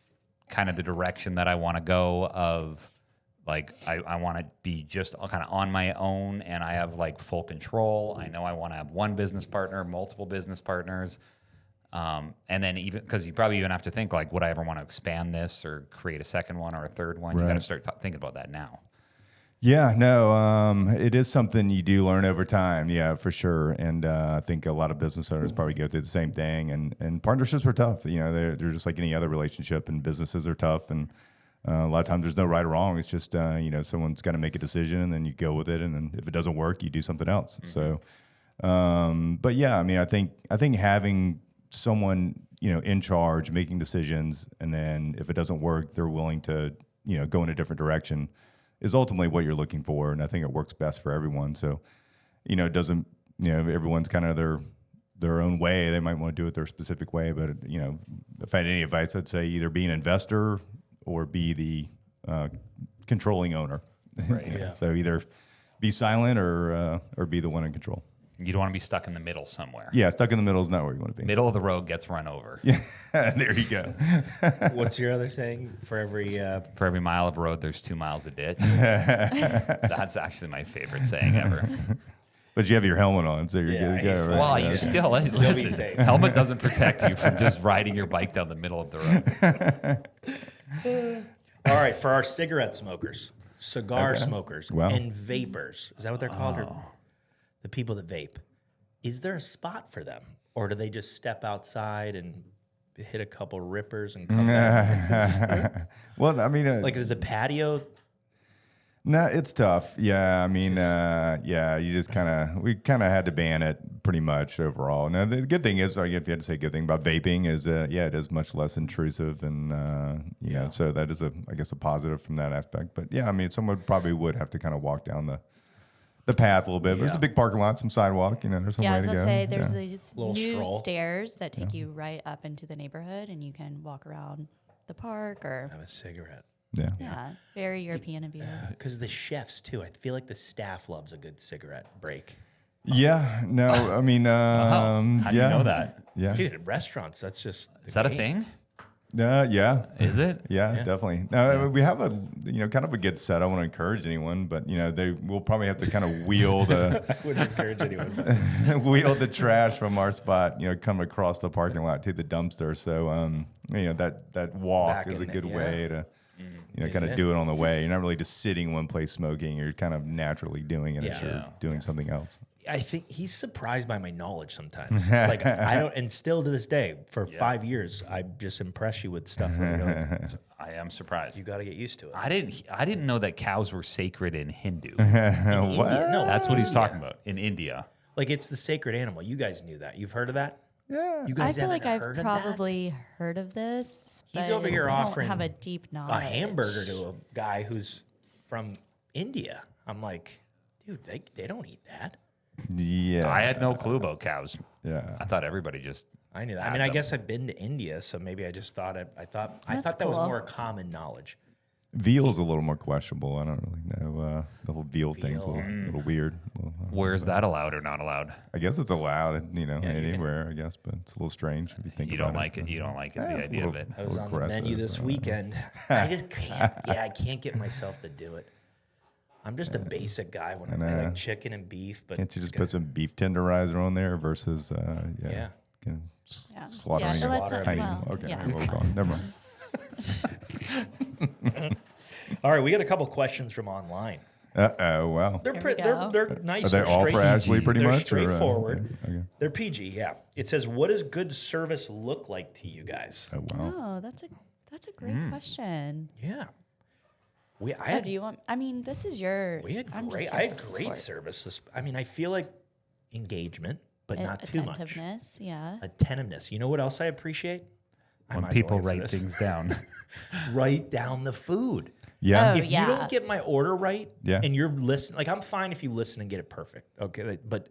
kind of the direction that I want to go of Like I want to be just kind of on my own, and I have like full control. I know I want to have one business partner, multiple business partners. And then even because you probably even have to think like, would I ever want to expand this or create a second one or a third one? You got to start thinking about that now. Yeah, no, it is something you do learn over time. Yeah, for sure. And I think a lot of business owners probably go through the same thing. And partnerships are tough. You know, they're just like any other relationship, and businesses are tough. And a lot of times there's no right or wrong. It's just, you know, someone's got to make a decision, and then you go with it. And then if it doesn't work, you do something else. So, but yeah, I mean, I think having someone, you know, in charge, making decisions, and then if it doesn't work, they're willing to, you know, go in a different direction is ultimately what you're looking for. And I think it works best for everyone. So, you know, it doesn't, you know, everyone's kind of their own way. They might want to do it their specific way, but, you know, if I had any advice, I'd say either be an investor or be the controlling owner. Right. You know? So either be silent or be the one in control. You don't want to be stuck in the middle somewhere. Yeah, stuck in the middle is not where you want to be. Middle of the road gets run over. Yeah, there you go. What's your other saying? For every mile of road, there's 2 miles of ditch. That's actually my favorite saying ever. But you have your helmet on, so you're good to go. Right? Well, you still listen. safe. Helmet doesn't protect you from just riding your bike down the middle of the road. All right, for our cigarette smokers, cigar smokers, Wow. and vapors. Is that what they're called? Or the people that vape. Is there a spot for them? Or do they just step outside and hit a couple rippers and come back? Well, I mean, Like, there's a patio? no, it's tough. Yeah, I mean, yeah, you just we kind of had to ban it pretty much overall. Now, the good thing is, if you had to say a good thing about vaping is, yeah, it is much less intrusive, and you know, so that is I guess a positive from that aspect. But yeah, I mean, someone probably would have to kind of walk down the path a little bit. But there's a big parking lot, some sidewalk, you know, there's some way I was to going go. to say there's Yeah. these Little new stroll. stairs that take you right up into the neighborhood, and you can walk around the park or Have a cigarette. yeah, very European of you. Because the chefs, too. I feel like the staff loves a good cigarette break. Yeah, no, I mean, How do you know that? Yeah, Geez, at restaurants, that's just... Is that a thing? yeah. Is it? Yeah, definitely. No, I mean, we have kind of a good set. I want to encourage anyone, but they will probably have to kind of wheel I wouldn't encourage anyone. wheel the trash from our spot, come across the parking lot to the dumpster. So, that walk Back is a in good it, way to, kind of do it on the way. You're not really just sitting one place smoking. You're kind of naturally doing it as you're doing something else. I think he's surprised by my knowledge sometimes. Like I don't, and still to this day, for 5 years, I just impress you with stuff. I am surprised. You got to get used to it. I didn't know that cows were sacred in Hindu. India, no, That's what he's India. talking about in India. Like it's the sacred animal. You guys knew that. You've heard of that? Yeah. You I guys feel haven't like I've heard of probably heard of this. He's but over here I don't offering have a deep that? knowledge. A hamburger to a guy who's from India. I'm like, dude, they don't eat that. Yeah. I had no clue about cows. Yeah. I thought everybody just. I knew that. I had mean, I them. guess I've been to India, so maybe I just thought I thought That's that was cool. more common knowledge. Veal's a little more questionable. I don't really know. The whole veal thing's a little weird. Where's that allowed or not allowed? I guess it's allowed, you can- anywhere, I guess, but it's a little strange if you think You about don't like it. You don't like it. The it's a idea of little- it. I was on the aggressive, menu this weekend. I just can't. Yeah, I can't get myself to do it. I'm just a basic guy when I like chicken and beef. But Can't you just it's put some beef tenderizer on there versus, Yeah. slaughtering Yeah, a let's not- tiny. well, Okay, yeah. we'll go on. Never mind. All right, we got a couple questions from online. Wow. They're Here we they're go. they're nice. Are they they're all for straight- Ashley pretty they're much? or, straightforward. okay. They're PG. Yeah. It says, "What does good service look like to you guys?" Oh, wow. Oh, that's a great question. Yeah. I Oh, had do you want? I mean, this is your. we had I'm just great. here I had for great support. service. I mean, I feel like engagement, but not too much. Attentiveness, yeah. Attentiveness. You know what else I appreciate? I When might as people well answer write this. things down. Write down the food. Yeah. Oh, If yeah. you don't get my order right, Yeah. and you're listening, like I'm fine if you listen and get it perfect, okay? But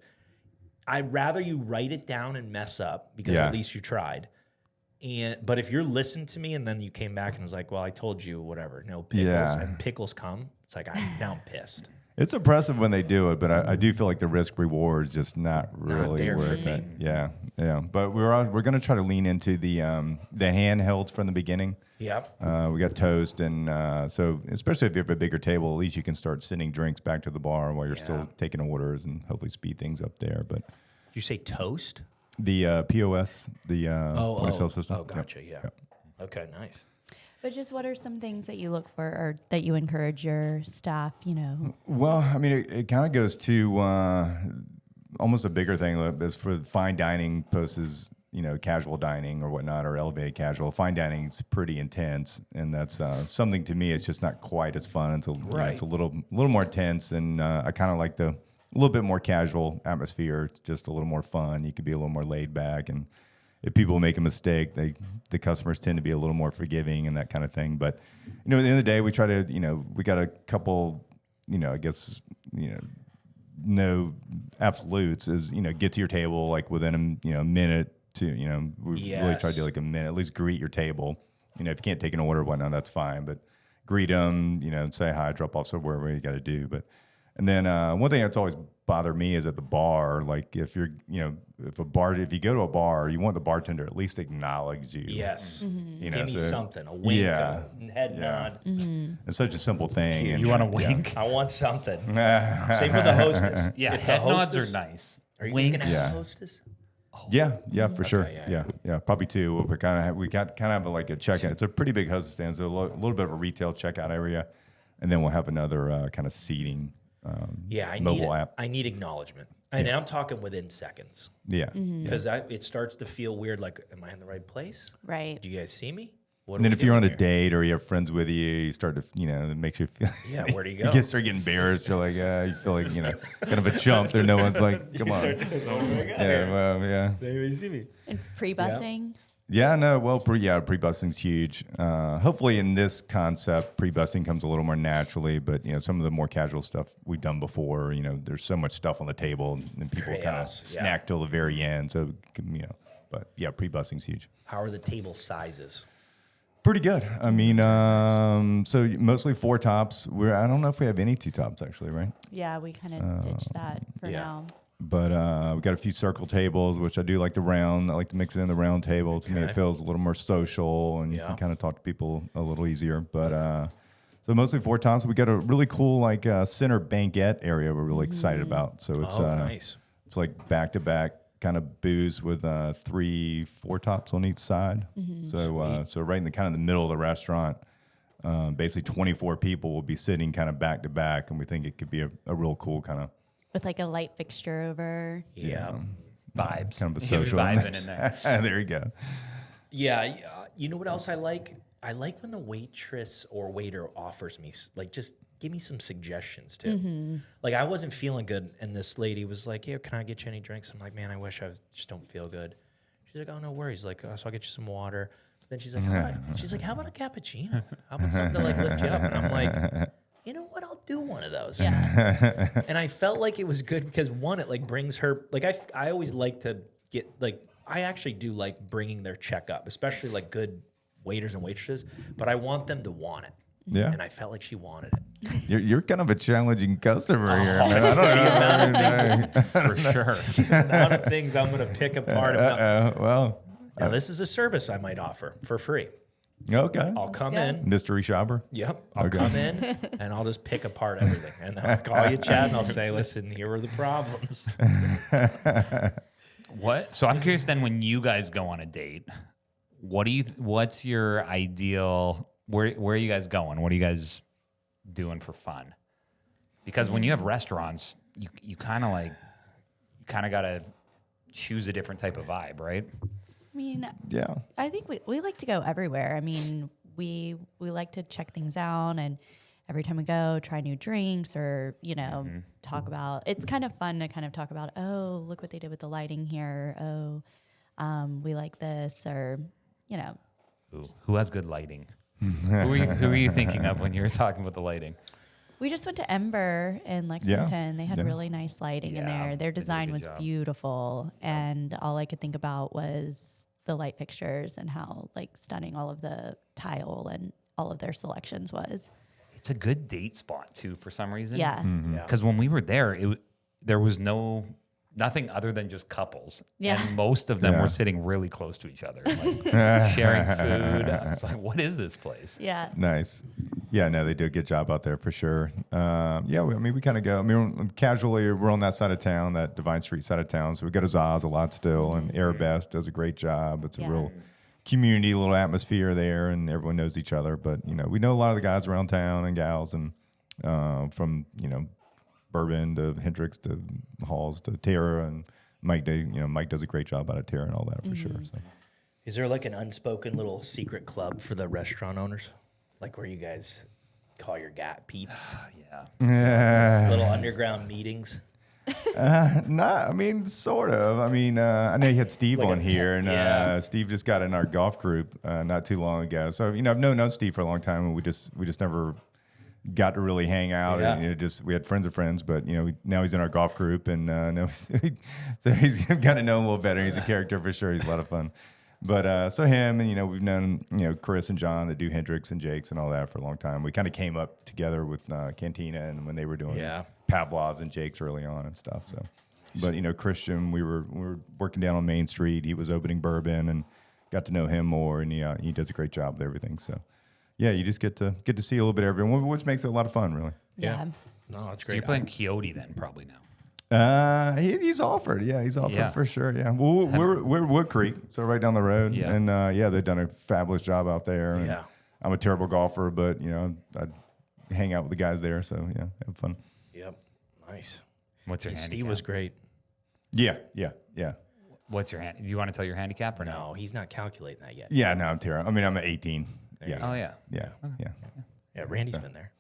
I'd rather you write it down and mess up because Yeah. at least you tried. But if you're listening to me and then you came back and was like, "Well, I told you whatever, no pickles," Yeah. and pickles come, it's like now I'm pissed. It's impressive when they do it, but I do feel like the risk reward is just not really there for worth me. it. Yeah, yeah. But we're going to try to lean into the handhelds from the beginning. Yep. We got toast, and so especially if you have a bigger table, at least you can start sending drinks back to the bar while you're still taking orders, and hopefully speed things up there. But Did you say toast? the POS, the point of sale system. Oh, gotcha. Yeah. Yep. Okay, nice. But just what are some things that you look for or that you encourage your staff, Well, I mean, it kind of goes to almost a bigger thing is for fine dining versus casual dining or whatnot, or elevated casual. Fine dining is pretty intense, and that's something to me. It's just not quite as fun. It's it's a little more intense, and I kind of like a little bit more casual atmosphere. It's just a little more fun. You could be a little more laid back, and if people make a mistake, the customers tend to be a little more forgiving and that kind of thing. But at the end of the day, we try to we got a couple I guess no absolutes is get to your table like within a minute to we really try to do like a minute, at least greet your table. If you can't take an order or whatnot, that's fine, but greet them, say hi, drop off somewhere where you got to do. But and then one thing that's always bothered me is at the bar, like if you're if you go to a bar, you want the bartender at least acknowledge you. Yes. Give Give me something, a wink, a head nod. It's such a simple thing. You want a wink? I want something. Same with the hostess. Yeah, If the head nods hostess- are nice. Are you Winks. looking at Yeah. the hostess? Yeah, for sure. yeah. Yeah, probably two. We got kind of like a check-in. It's a pretty big hostess stand, so a little bit of a retail checkout area, and then we'll have another kind of seating mobile app. I need acknowledgement. And I'm talking within seconds. Yeah. Because it starts to feel weird, like, am I in the right place? right? Do you guys see me? What And then are we if you're on a doing here? date or you have friends with you, you start to, it makes you feel. Yeah, where do you go? You start getting embarrassed. You're like, you feel like, kind of a chump. There, no one's like, come on. Yeah, well, yeah. They see me. And pre-busing. Yeah, no, well, pre-busing's huge. Hopefully in this concept, pre-busing comes a little more naturally, but, some of the more casual stuff we've done before, there's so much stuff on the table and people kind of Chaos, yeah. snack till the very end. So, but yeah, pre-busing's huge. How are the table sizes? Pretty good. I mean, so mostly 4 tops. I don't know if we have any 2 tops actually, right? Yeah, we kind of ditched that for now. But we got a few circle tables, which I do like the round. I like to mix it in the round table. To me, it feels a little more social, and you can kind of talk to people a little easier. But so mostly 4 tops. We got a really cool center banquette area we're really excited about. So it's Nice. it's like back to back kind of booths with 3, 4 tops on each side. So right in the kind of the middle of the restaurant, basically 24 people will be sitting kind of back to back, and we think it could be a real cool kind of With like a light fixture over. Yeah. Vibes. kind of a He was social. vibing in there. There you go. Yeah. You know what else I like? I like when the waitress or waiter offers me, just give me some suggestions too. Like I wasn't feeling good, and this lady was like, "Yeah, can I get you any drinks?" I'm like, "Man, I wish I just don't feel good." She's like, "Oh, no worries." Like, so I'll get you some water. Then she's like, "How about a cappuccino? How about something to like lift you up?" And I'm like, you know what? I'll do one of those. Yeah. And I felt like it was good because one, it like brings her, like I always like to get I actually do like bringing their check up, especially like good waiters and waitresses, but I want them to want it. Yeah. And I felt like she wanted it. You're kind of a challenging customer here. Man. I don't know. For sure. The amount of things I'm going to pick apart. Well, Now, this is a service I might offer for free. okay. I'll come good. in. Mystery shopper. Yep. I'll Okay. come in and I'll just pick apart everything. And I'll call you, Chad, and I'll say, listen, here are the problems. What? So I'm curious then, when you guys go on a date, what's your ideal, where are you guys going? What are you guys doing for fun? Because when you have restaurants, you kind of got to choose a different type of vibe, right? I mean, Yeah. I think we like to go everywhere. I mean, we like to check things out, and every time we go, try new drinks or, talk about, it's kind of fun to kind of talk about, oh, look what they did with the lighting here. Oh, we like this, or, Who has good lighting? who are you thinking of when you were talking about the lighting? we just went to Ember in Lexington. They had Yeah. really nice lighting in Yeah, there. they Their did a design good was job. beautiful. And all I could think about was the light fixtures and how stunning all of the tile and all of their selections was. It's a good date spot too for some reason. Yeah. Because when we were there, there was nothing other than just couples. Yeah. And most of them Yeah. were sitting really close to each other, like sharing food. I was like, what is this place? Yeah. Nice. Yeah, no, they do a good job out there for sure. We kind of go. I mean, casually, we're on that side of town, that Divine Street side of town. So we go to Zaz a lot still, and Arabesque does a great job. It's a Yeah. real community, little atmosphere there, and everyone knows each other. But we know a lot of the guys around town and gals, and from Bourbon to Hendrix to Halls to Terra and Mike. Mike does a great job out of Terra and all that for sure. So. Is there like an unspoken little secret club for the restaurant owners? Like where you guys call your peeps? Yeah. Little underground meetings? I mean, sort of. I mean, I know you had Steve Like on a here, and yeah. Steve just got in our golf group not too long ago. So I've known Steve for a long time, and we just never got to really hang out. Yeah. And we had friends of friends, but now he's in our golf group, and so he's got to know him a little better. He's a character for sure. He's a lot of fun. But so him and we've known Chris and John that do Hendrix and Jake's and all that for a long time. We kind of came up together with Cantina and when they were doing Pavlov's and Jake's early on and stuff. So, but Christian, we were working down on Main Street. He was opening Bourbon and got to know him more, and he does a great job with everything. So, yeah, you just get to see a little bit of everyone, which makes it a lot of fun, really. Yeah. No, that's So great. you're playing Quixote then, probably now. He's offered. Yeah, he's offered Yeah. for sure. Yeah, well, we're Wood Creek, so right down the road. Yeah. And they've done a fabulous job out there. And Yeah. I'm a terrible golfer, but I hang out with the guys there, so yeah, have fun. Yep. Nice. What's your Hey, handicap? Steve was great. Yeah. What's your hand? Do you want to tell your handicap or no? No, he's not calculating that yet. Yeah, no, I'm terrible. I mean, I'm at 18. Yeah. Oh yeah. Yeah. Yeah, Randy's been there.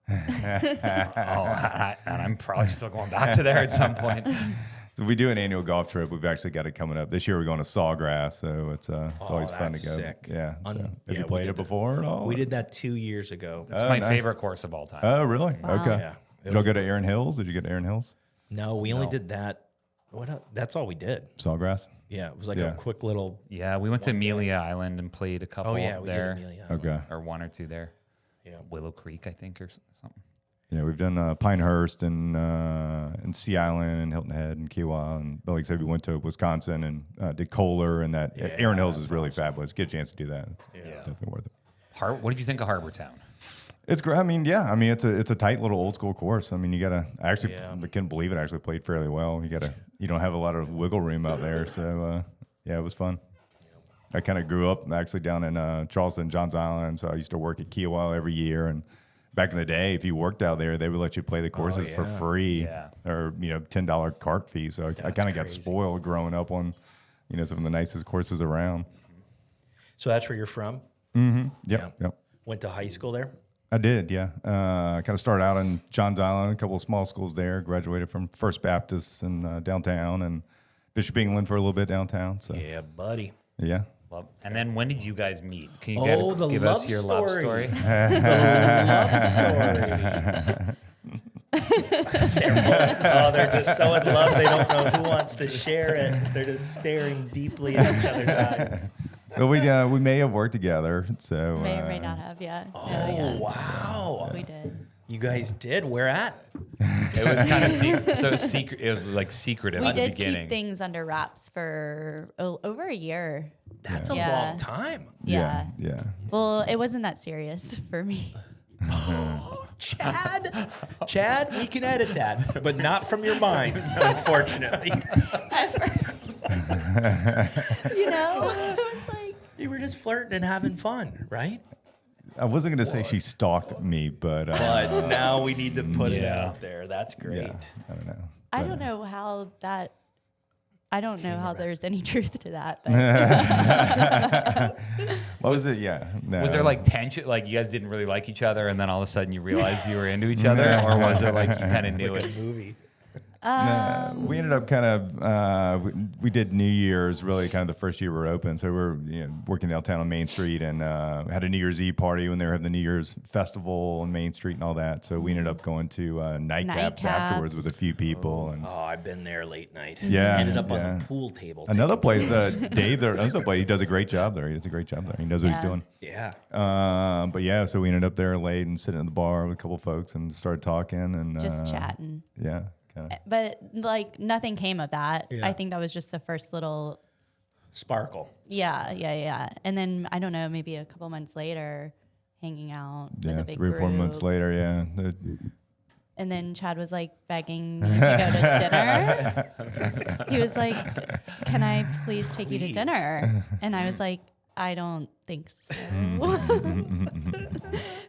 And I'm probably still going back to there at some point. So we do an annual golf trip. We've actually got it coming up this year. We're going to Sawgrass, so it's always fun to that's go. sick. Yeah. So, have yeah, you we played did it that. before at all? We did that 2 years ago. It's my nice. favorite course of all time. Oh, really? Okay. Yeah. Did y'all go to Erin Hills? Did you go to Erin Hills? No, we only did that. That's all we did. Sawgrass? Yeah, it was like Yeah. a quick little. Yeah, we went to Amelia Island and played a couple We there, did Amelia. Okay. or one or two there. Yeah. Willow Creek, I think, or something. Yeah, we've done and Sea Island and Hilton Head and Kiowa. And like I said, we went to Wisconsin and did Kohler and that. Erin Hills is really fabulous. Get a chance to do that. It's definitely worth it. What did you think of Harbor Town? It's great. I mean, it's a tight little old school course. I mean, I couldn't believe it. I actually played fairly well. You don't have a lot of wiggle room out there. So, it was fun. I kind of grew up actually down in Charleston, Johns Island. So I used to work at Kiowa every year. And back in the day, if you worked out there, they would let you play the courses for free or, $10 cart fee. So I kind of got spoiled growing up on, some of the nicest courses around. So that's where you're from? Yep. Went to high school there? I did, yeah. I kind of started out in Johns Island, a couple of small schools there. Graduated from First Baptist in downtown, and Bishop England for a little bit downtown. So Yeah, buddy. yeah. Love. And then when did you guys meet? Can you The give love us your love story. story? The love story. They're just so in love they don't know who wants to share it. They're just staring deeply at each other's eyes. Well, we may have worked together. So May or may not have, yeah. Oh, wow. We did. You guys did? Where at? It was kind of secret. So secret. It was like secretive We at the did beginning. keep things under wraps for over a year. That's a Yeah. long time. Yeah. Yeah. Well, it wasn't that serious for me. Chad, we can edit that, but not from your mind, unfortunately. At first. It was like, You were just flirting and having fun, right? I wasn't going to say she stalked me, but But now we need to put it out there. That's great. yeah, I don't know. I don't know how that. I don't know how there's any truth to that. But What was it? Yeah. No. Was there like tension? Like you guys didn't really like each other, and then all of a sudden you realized you were into each other, or was it like you kind of knew it? Movie. We ended up kind of we did New Year's really kind of the first year we were open. So we were working downtown on Main Street and had a New Year's Eve party when they were having the New Year's festival on Main Street and all that. So we ended up going to nightcaps afterwards with a few people. And I've been there late night. Yeah, Ended up on the pool table. Another place, Dave there, another place, he does a great job there. He does a great job there. He knows what he's doing. Yeah. But yeah, so we ended up there late and sitting at the bar with a couple folks and started talking and Just chatting. Yeah. Kinda. But like nothing came of that. Yeah. I think that was just the first little Sparkle. Yeah. And then I don't know, maybe a couple months later, hanging out with a big 3 or 4 months group. later, yeah. And then Chad was like begging me to go to dinner. He was like, "Can I please take you to dinner?" And I was like, "I don't think so."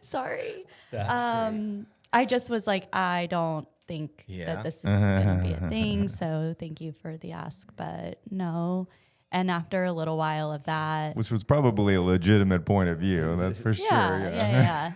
Sorry. That's great. I just was like, I don't think that this is going to be a thing. So thank you for the ask, but no. And after a little while of that, Which was probably a legitimate point of view, that's for sure. yeah.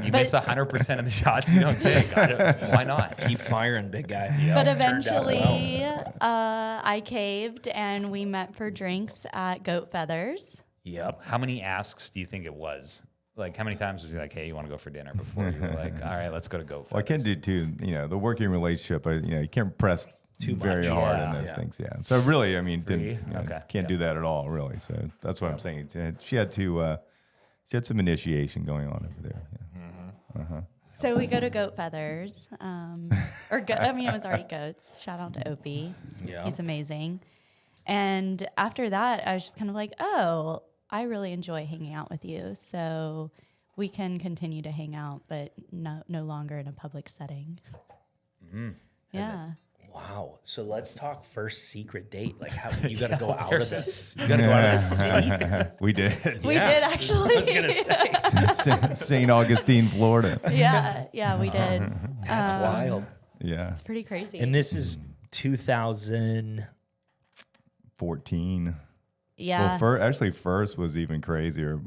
You miss 100% of the shots you don't take. Why not? Keep firing, big guy. But Turned out eventually, well. I caved and we met for drinks at Goat Feathers. Yep. How many asks do you think it was? Like, how many times was he like, "Hey, you want to go for dinner?" Before you were like, "All right, let's go to Go." Well, I can do too, the working relationship, you can't press Too very much, hard yeah. in those Yeah. things. Yeah. So really, I mean, Free? can't do that at all, really. So that's what I'm saying. She had some initiation going on over there. Yeah. So we go to Goat Feathers, it was already Goats. Shout out to Opie. He's amazing. And after that, I was just kind of like, oh, I really enjoy hanging out with you. So we can continue to hang out, but no longer in a public setting. Yeah. Wow. So let's talk first secret date. Like how you got to go out of this. You got to go out of this city. We did. We did actually. I was gonna say St. Augustine, Florida. Yeah, we did. that's wild. Yeah. It's pretty crazy. And this is 2014. 14. yeah. Well, first was even crazier.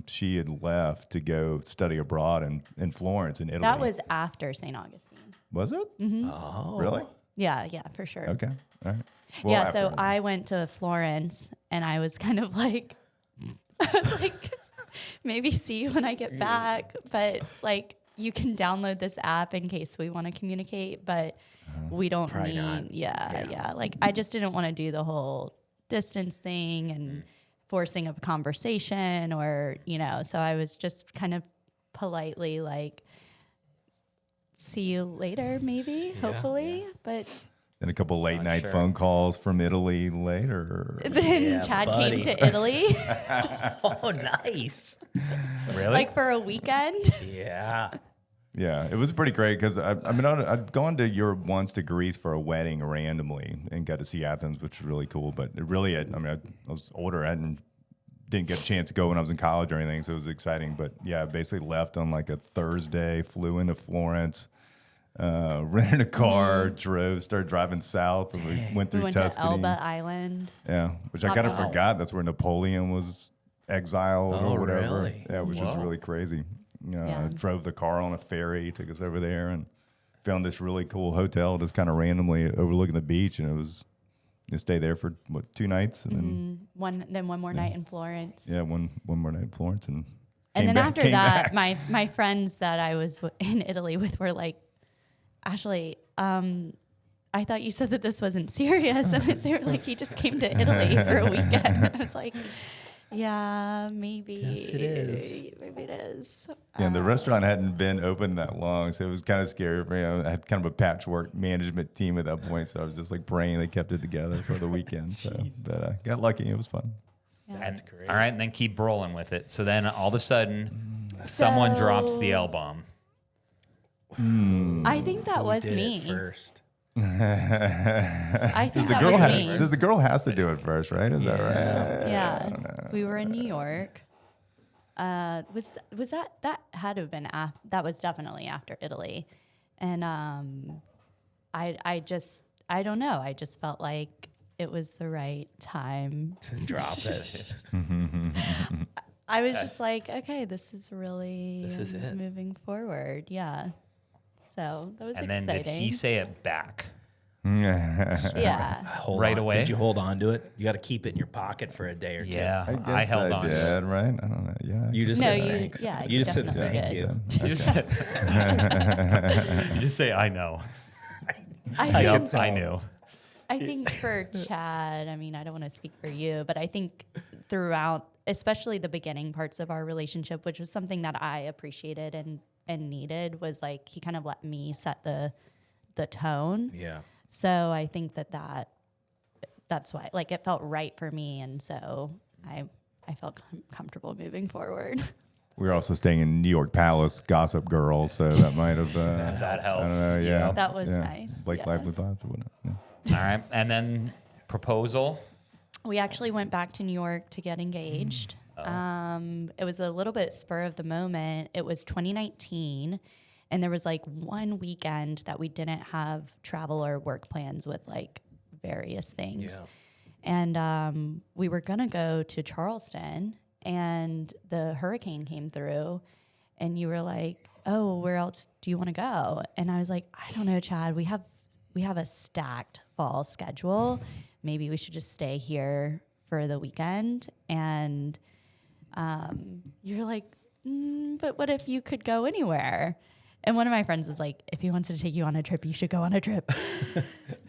She had left to go study abroad in Florence, in Italy. That was after St. Augustine. Was it? Oh. Really? Yeah, for sure. Okay. All right. Well, Yeah, after so that. I went to Florence and I was kind of like, maybe see you when I get back, but like you can download this app in case we want to communicate, but we don't Probably need, not. yeah. Like I just didn't want to do the whole distance thing and forcing a conversation or, so I was just kind of politely like, see you later, maybe, hopefully, but Then a couple late night sure. phone calls from Italy later. then Yeah, Chad buddy. came to Italy Oh, nice. Really? like for a weekend. Yeah. Yeah, it was pretty great because I'd gone to Europe once to Greece for a wedding randomly and got to see Athens, which was really cool. But it really, I was older. I didn't get a chance to go when I was in college or anything, so it was exciting. But yeah, I basically left on like a Thursday, flew into Florence, rented a car, started driving south, and we went through We went Tuscany. to Elba Island. Yeah, which I kind of Wow. forgot. That's where Napoleon was exiled Oh, or whatever. really? Yeah, which was Whoa. really crazy. Yeah. Drove the car on a ferry, took us over there, and found this really cool hotel just kind of randomly overlooking the beach. And it was, you stay there for 2 nights, and then One more night in Florence. one more night in Florence, and And then after came that, back. my friends that I was in Italy with were like, Ashley, I thought you said that this wasn't serious. And they were like, he just came to Italy for a weekend. I was like, yeah, maybe. Yes, it is. Maybe it is. Yeah, and the restaurant hadn't been open that long, so it was kind of scary for me. I had kind of a patchwork management team at that point, so I was just like praying they kept it together for the weekend. But I got lucky; it was fun. That's great. All right, and then keep rolling with it. So then all of a sudden, someone drops the L bomb. I think that was Did me. it first. I think The that girl was has, me. does the girl has to do it first, right? Is that right? Yeah, we were in New York. Was that had to have been that was definitely after Italy, and I don't know. I just felt like it was the right time. Drop it. I was just like, okay, this is really This is it. moving forward. Yeah. So that was And exciting. then did he say it back Yeah. right away? Did you hold on to it? You got to keep it in your pocket for a day or two. Yeah, I guess I held on. did, right? I don't know. Yeah. You just No, said you- thanks. yeah, you just said definitely thank did. you. You just, you just say, I know. I Yep, think, I knew. I think for Chad, I mean, I don't want to speak for you, but I think throughout, especially the beginning parts of our relationship, which was something that I appreciated and needed, was like he kind of let me set the tone. Yeah. So I think that's why, like, it felt right for me, and so I felt comfortable moving forward. We were also staying in New York Palace, Gossip Girl, so that might have. That I don't helps. know, yeah. That was yeah. nice, Blake yeah. Lively vibes or whatnot. Yeah. All right. And then proposal. We actually went back to New York to get engaged. It was a little bit spur of the moment. It was 2019, and there was like one weekend that we didn't have travel or work plans with like various things. Yeah. And we were going to go to Charleston, and the hurricane came through, and you were like, oh, where else do you want to go? And I was like, I don't know, Chad. We have a stacked fall schedule. Maybe we should just stay here for the weekend. And you're like, but what if you could go anywhere? And one of my friends was like, if he wants to take you on a trip, you should go on a trip.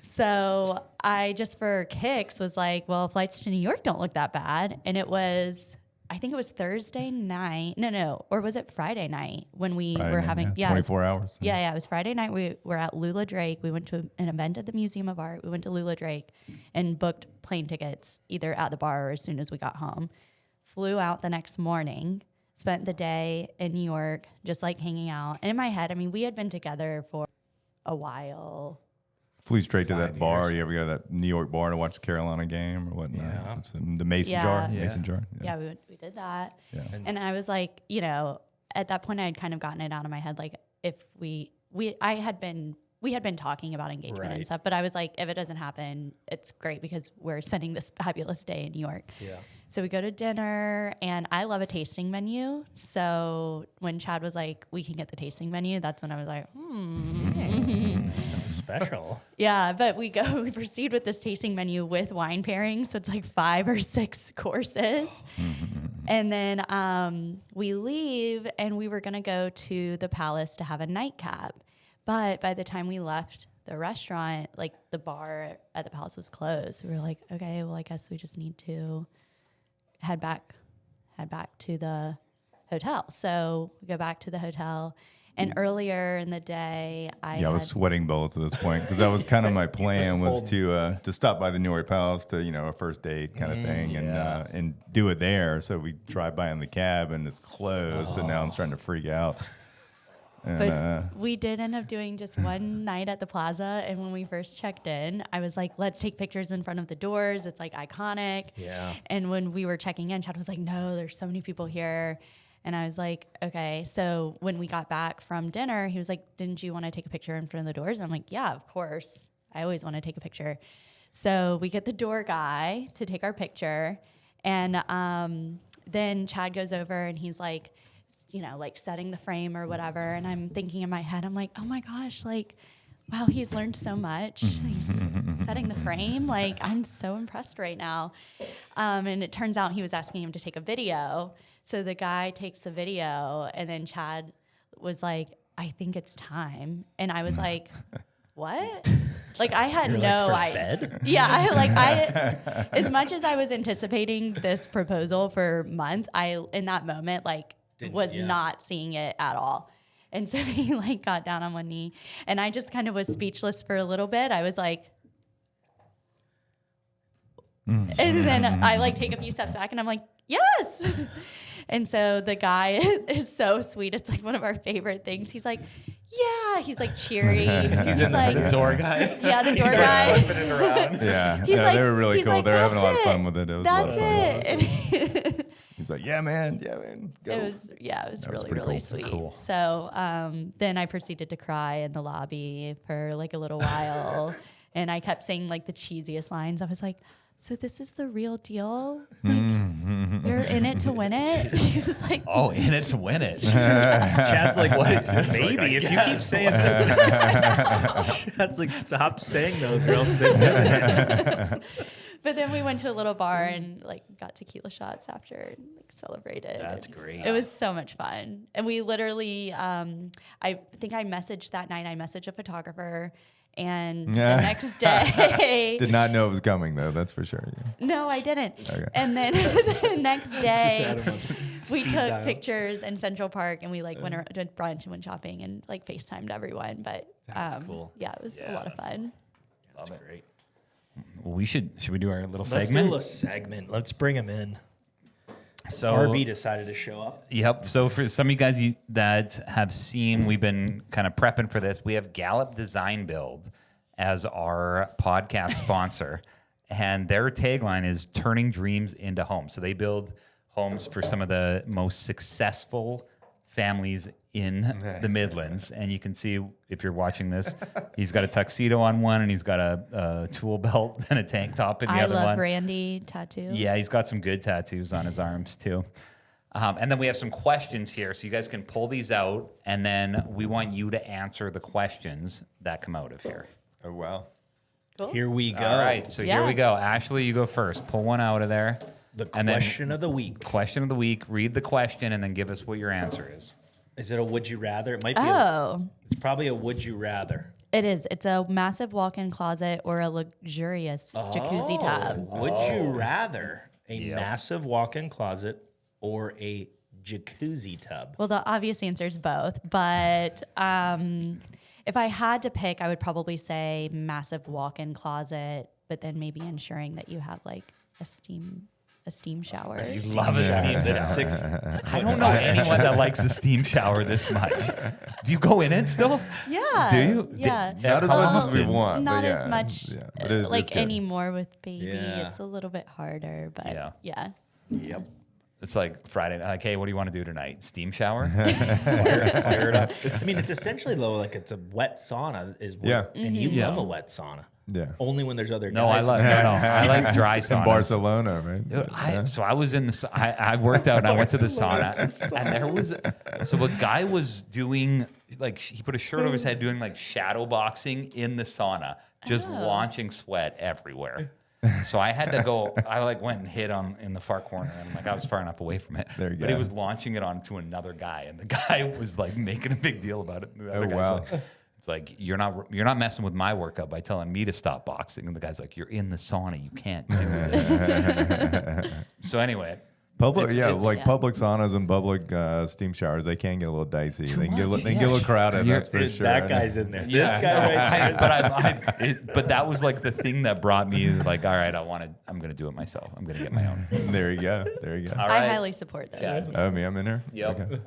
So I just for kicks was like, well, flights to New York don't look that bad. And it was, I think it was Thursday night. No. Or was it Friday night when we Friday were night, having, yeah, 24 hours. Yeah, it was Friday night. We were at Lula Drake. We went to an event at the Museum of Art. We went to Lula Drake and booked plane tickets either at the bar or as soon as we got home. Flew out the next morning, spent the day in New York, just like hanging out. And in my head, I mean, we had been together for a while. Flew straight to 5 that bar. years. You ever go to that New York bar to watch the Carolina game or whatnot? Yeah. It's, the Mason Yeah. jar. Yeah. Mason jar. Yeah, we did that. Yeah. And I was like, you know, at that point I had kind of gotten it out of my head. Like if we had been talking about engagement Right. and stuff, but I was like, if it doesn't happen, it's great because we're spending this fabulous day in New York. Yeah. So we go to dinner, and I love a tasting menu. So when Chad was like, we can get the tasting menu, that's when I was like, Special. Yeah, but we proceed with this tasting menu with wine pairing. So it's like 5 or 6 courses. And then we leave, and we were going to go to the Palace to have a nightcap. But by the time we left the restaurant, like the bar at the Palace was closed. We were like, okay, well, I guess we just need to head back to the hotel. So we go back to the hotel. And earlier in the day, I was sweating bullets at this point because that was kind of my plan was to stop by the New York Palace to a first date kind of thing and do it there. So we drive by in the cab and it's closed. So now I'm starting to freak out. And, But we did end up doing just one night at the plaza. And when we first checked in, I was like, let's take pictures in front of the doors. It's like iconic. Yeah. And when we were checking in, Chad was like, no, there's so many people here. And I was like, okay. So when we got back from dinner, he was like, didn't you want to take a picture in front of the doors? And I'm like, yeah, of course. I always want to take a picture. So we get the door guy to take our picture. And then Chad goes over and he's like, like setting the frame or whatever. And I'm thinking in my head, I'm like, oh my gosh, like, wow, he's learned so much. He's setting the frame. Like, I'm so impressed right now. And it turns out he was asking him to take a video. So the guy takes a video, and then Chad was like, I think it's time. And I was like, what? Like, I had bed? Yeah, I as much as I was anticipating this proposal for months, in that moment, like, was not seeing it at all. And so he like got down on one knee, and I just kind of was speechless for a little bit. I was like, and then I like take a few steps back and I'm like, yes. And so the guy is so sweet. It's like one of our favorite things. He's like, yeah. He's like cheery. He's just like Door guy. Yeah, the door guy. Flipping it around. yeah, He's like, they were really he's cool. like, They were having a lot of "That's fun it. with it. It was That's a lot of fun. it. He's like, yeah, man. Go. It was really, pretty really cool. sweet. Cool. So then I proceeded to cry in the lobby for like a little while. And I kept saying like the cheesiest lines. I was like, so this is the real deal? Like, You're in it to win it. He was like, Oh, in it to win it. Chad's like, what? Maybe if you keep saying that. Chad's like, stop saying those or else this isn't it. but then we went to a little bar and like got tequila shots after and like celebrated. That's And great. It was so much fun. And we literally, I think I messaged that night, I messaged a photographer. And Yeah. the next day, Did not know it was coming though. That's for sure. Yeah. no, I didn't. Okay. And then the next day, Adam on we speed took dial. pictures in Central Park and we like went around, did brunch and went shopping and like FaceTimed everyone. But That's cool. yeah, it was a lot of fun. That's great. Well, should we do our little Let's do a segment? little segment. Let's bring him in. So RB decided to show up. Yep. So for some of you guys that have seen, we've been kind of prepping for this. We have Gallup Design Build as our podcast sponsor, and their tagline is "Turning Dreams into Homes." So they build homes for some of the most successful families in the Midlands. And you can see if you're watching this, he's got a tuxedo on one, and he's got a tool belt and a tank top in the I other love one. Randy tattoo. Yeah, he's got some good tattoos on his arms too. And then we have some questions here, so you guys can pull these out, and then we want you to answer the questions that come out of here. Oh wow. Here we go. All right, so here Yeah. we go. Ashley, you go first. Pull one out of there. The And then- question of the week. Question of the week. Read the question, and then give us what your answer is. Is it a would you rather? It might be. Oh, It's probably a would you rather. it is. It's a massive walk-in closet or a luxurious jacuzzi tub. Would you rather a Yep. massive walk-in closet or a jacuzzi tub? Well, the obvious answer is both, but if I had to pick, I would probably say massive walk-in closet, but then maybe ensuring that you have like a steam shower. You love a steam That's shower. 6. I don't know anyone that likes a steam shower this much. Do you go in it still? Yeah. Do you? Yeah. Not as much as we Often. want. Not but as yeah, much Yeah, but it is, like it's good. anymore with baby. Yeah. It's a little bit harder, but Yeah. yeah. Yep. It's like Friday night. Like, hey, what do you want to do tonight? Steam shower? Fire it up. I mean, it's essentially though like it's a wet sauna is what, Yeah. and you Yeah. love a wet sauna. Yeah. Only when there's other No, I guys. like I like dry In saunas. Barcelona, right? Dude, so I was in the. I worked out. and I went to the sauna, and there was. So a guy was doing like he put a shirt over his head, doing like shadow boxing in the sauna, just launching sweat everywhere. So I had to go. I like went and hid in the far corner, and like I was far enough away from it. There you But go. he was launching it onto another guy, and the guy was like making a big deal about it. And the other Oh, guy's wow. like, it's like you're not messing with my workout by telling me to stop boxing. And the guy's like, you're in the sauna, you can't do this. So anyway, Public, It's- like Yeah. public saunas and public steam showers, they can get a little dicey. They can get, much, they can get a little crowded. You're- That's for Dude, sure. that guy's in there. This guy right there. but that was like the thing that brought me like, all right, I'm gonna do it myself. I'm gonna get my own. There you go. There you go. All I right. highly support this. Chad. Oh, me, I'm in here. Yep. Okay.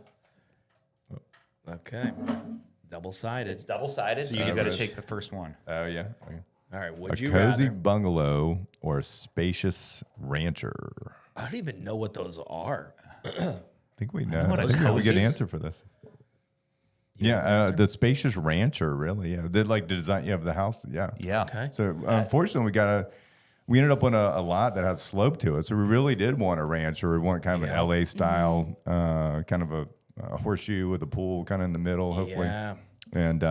Okay. Double-sided. It's double sided, so you you got to gotta- take the first one. Oh yeah. Okay. All right. A Would you cozy rather? bungalow or a spacious rancher? I don't even know what those are. I think we know. what I a think we have a good cozy is. answer for this. Yeah, the spacious rancher, really. Yeah, did like the design of the house. Yeah. Yeah. Okay. So unfortunately, we ended up on a lot that has slope to it. So we really did want a rancher. We want kind of Yeah. an LA style, kind of a horseshoe with a pool kind of in the middle, hopefully. Yeah. And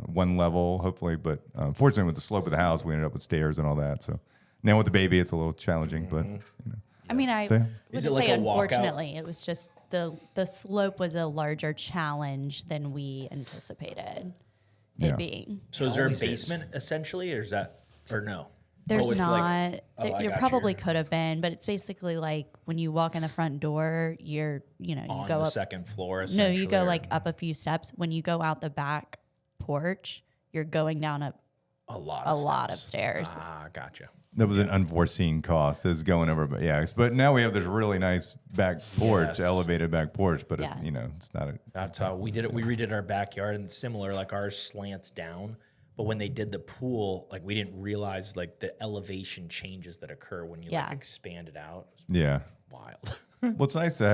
one level, hopefully. But unfortunately, with the slope of the house, we ended up with stairs and all that. So now with the baby, it's a little challenging. But you know. I mean, I So, yeah. Is wouldn't it like say a walkout? unfortunately. It was just the slope was a larger challenge than we anticipated Yeah. it being. So is there a Always is. basement essentially, or is that, or no? There's Oh, it's not. like- oh, I there got probably you. could have been, but it's basically like when you walk in the front door, you On go the up. second floor. No, you essentially, go or- like up a few steps. When you go out the back porch, you're going down a lot. a Of lot of steps. stairs. Ah, gotcha. That was an unforeseen cost. Is going over, but yeah. But now we have this really nice back porch, Yes. elevated back porch. But Yeah. it's not a. That's how we did it. We redid our backyard, and similar, like ours slants down. But when they did the pool, like we didn't realize like the elevation changes that occur when you Yeah. like expand it out. It Yeah. was wild. Well, it's nice to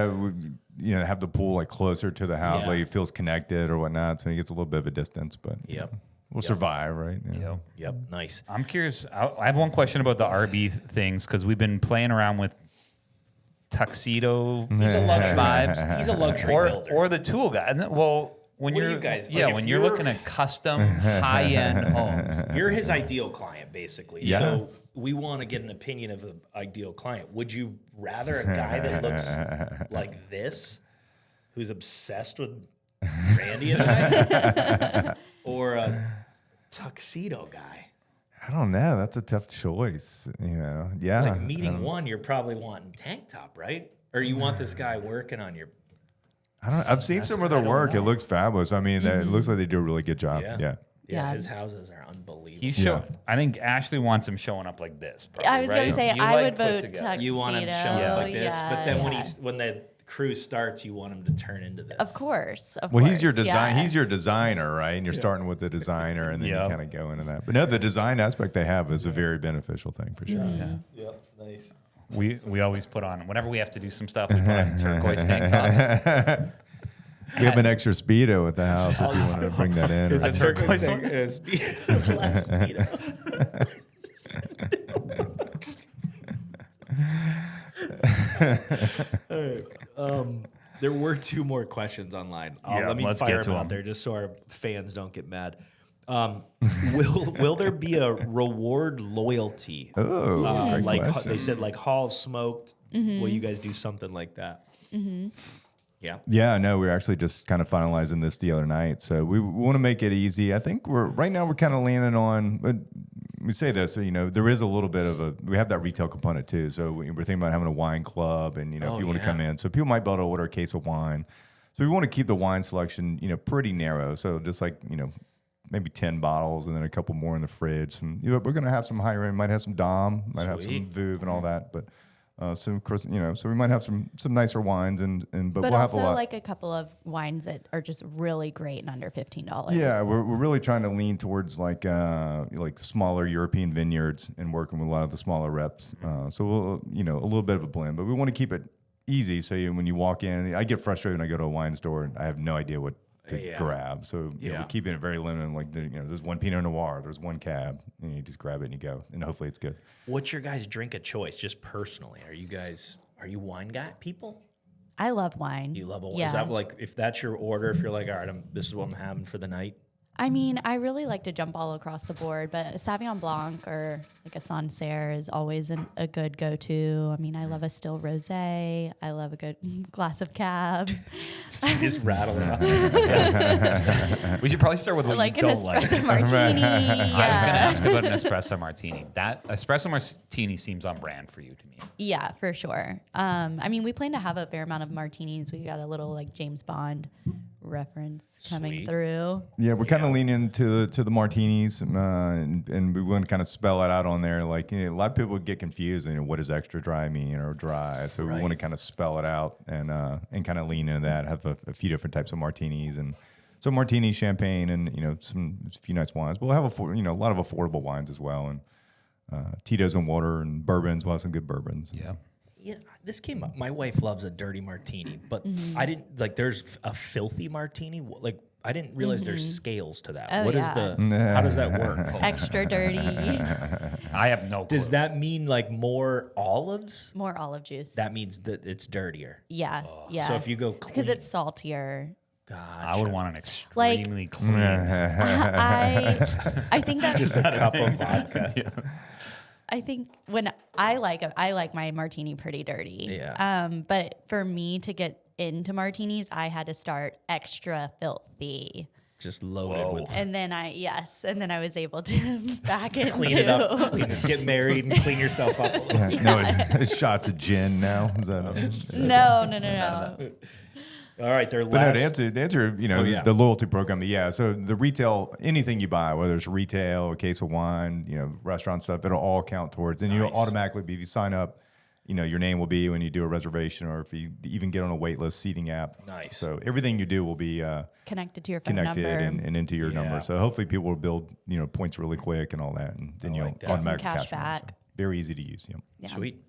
have the pool like closer to the house, Yeah. like it feels connected or whatnot, so it gets a little bit of a distance. But Yep. we'll survive, right? Yeah. Yep. Yep. Nice. I'm curious. I have one question about the RB things because we've been playing around with tuxedo He's a luxury vibes. He's a luxury builder. or the tool guy. Well, when What do you're you guys- yeah, like, when if you're you're- looking at custom high-end homes. You're his ideal client, basically. Yeah. So we want to get an opinion of an ideal client. Would you rather a guy that looks like this, who's obsessed with Randy and I, or a tuxedo guy? I don't know. That's a tough choice. Yeah. Like meeting one, you're probably wanting tank top, right? Or you want this guy working on your... I've seen some of their work. It looks fabulous. I mean, it looks like they do a really good job. Yeah. Yeah. Yeah, Yeah. his houses are unbelievable. He show. I think Ashley wants him showing up like this. Probably, I was right? going to say, You I like would put vote together. tuxedo. You want him showing up like this, yeah, but then yeah. when the cruise starts, you want him to turn into this. Of course. Well, course, he's your design. yeah. He's your designer, right? And you're starting with the designer, and then Yeah. you kind of go into that. But no, the design aspect they have is a very beneficial thing for sure. Yep, nice. We always put on whenever we have to do some stuff. We put on turquoise tank tops. We have an extra Speedo at the house if you want to bring that in. It's or- a turquoise one. Glass Speedo. All right. There were two more questions online. Yeah, let me let's fire get to them out them. there just so our fans don't get mad. Will there be a reward loyalty? Oh, great Like question. they said, like Hall Smoked. Will you guys do something like that? Yeah. Yeah, no, we're actually just kind of finalizing this the other night. So we want to make it easy. I think right now we're kind of leaning on, but we say this, there is a little bit of we have that retail component too. So we're thinking about having a wine club and, if you want to come in. So people might be able to order a case of wine. So we want to keep the wine selection, pretty narrow. So just like, maybe 10 bottles and then a couple more in the fridge. Some, we're going to have some higher end, might have some Dom, might have some Sweet. Veuve and all that. But some, of course, so we might have some nicer wines but we'll have also a lot. like a couple of wines that are just really great and under $15. Yeah, we're really trying to lean towards like smaller European vineyards and working with a lot of the smaller reps. So we'll, a little bit of a blend, but we want to keep it easy. So when you walk in, I get frustrated when I go to a wine store and I have no idea what to grab. So we're keeping it very limited. Like there's one Pinot Noir, there's one Cab, and you just grab it and you go, and hopefully it's good. What's your guys' drink of choice, just personally? Are you wine guy people? I love wine. You love a wine. Yeah. Is that like, if that's your order, if you're like, all right, this is what I'm having for the night? I mean, I really like to jump all across the board, but a Sauvignon Blanc or like a Sancerre is always a good go-to. I mean, I love a still rosé. I love a good glass of Cab. Just rattle it off. We should probably start with what Like you an don't like. espresso martini. I was going to Yeah. ask about an espresso martini. That espresso martini seems on brand for you to me. Yeah, for sure. I mean, we plan to have a fair amount of martinis. We got a little like James Bond reference coming Sweet. through. Yeah, we're kind of leaning to the martinis, and we want to kind of spell it out on there. Like a lot of people would get confused. What does extra dry mean or dry? So we want to kind of spell it out and kind of lean into that. Have a few different types of martinis and so martini, champagne, and a few nice wines. But we'll have a lot of affordable wines as well, and Tito's and water and bourbons. We'll have some good bourbons. Yeah. Yeah, this came up. My wife loves a dirty martini, but I didn't like. There's a filthy martini. Like I didn't realize there's scales to that. Oh, What is yeah. how does that work? Extra dirty, I have no clue. Does that mean like more olives? more olive juice. That means that it's dirtier. yeah, yeah. So if you go because clean- it's saltier. I would want an Like- extremely clean. I think that just a cup of vodka. I think when I like my martini pretty dirty. Yeah. But for me to get into martinis, I had to start extra filthy. Just loaded with And then I was able to back into clean it up, get married and clean yourself up a little. No, it's shots of gin now. Is that? No. All right, they're But no, last. to answer, the loyalty program. Yeah, so the retail, anything you buy, whether it's retail, a case of wine, restaurant stuff, it'll all count towards. And you'll automatically be, if you sign up, your name will be when you do a reservation, or if you even get on a wait list seating app. Nice. So everything you do will be Connected to your phone connected number. and into your number. So hopefully people will build points really quick and all that, and then you'll like that. automatically Some cash cash them. back. So very easy to use. Yeah. Yeah. Sweet.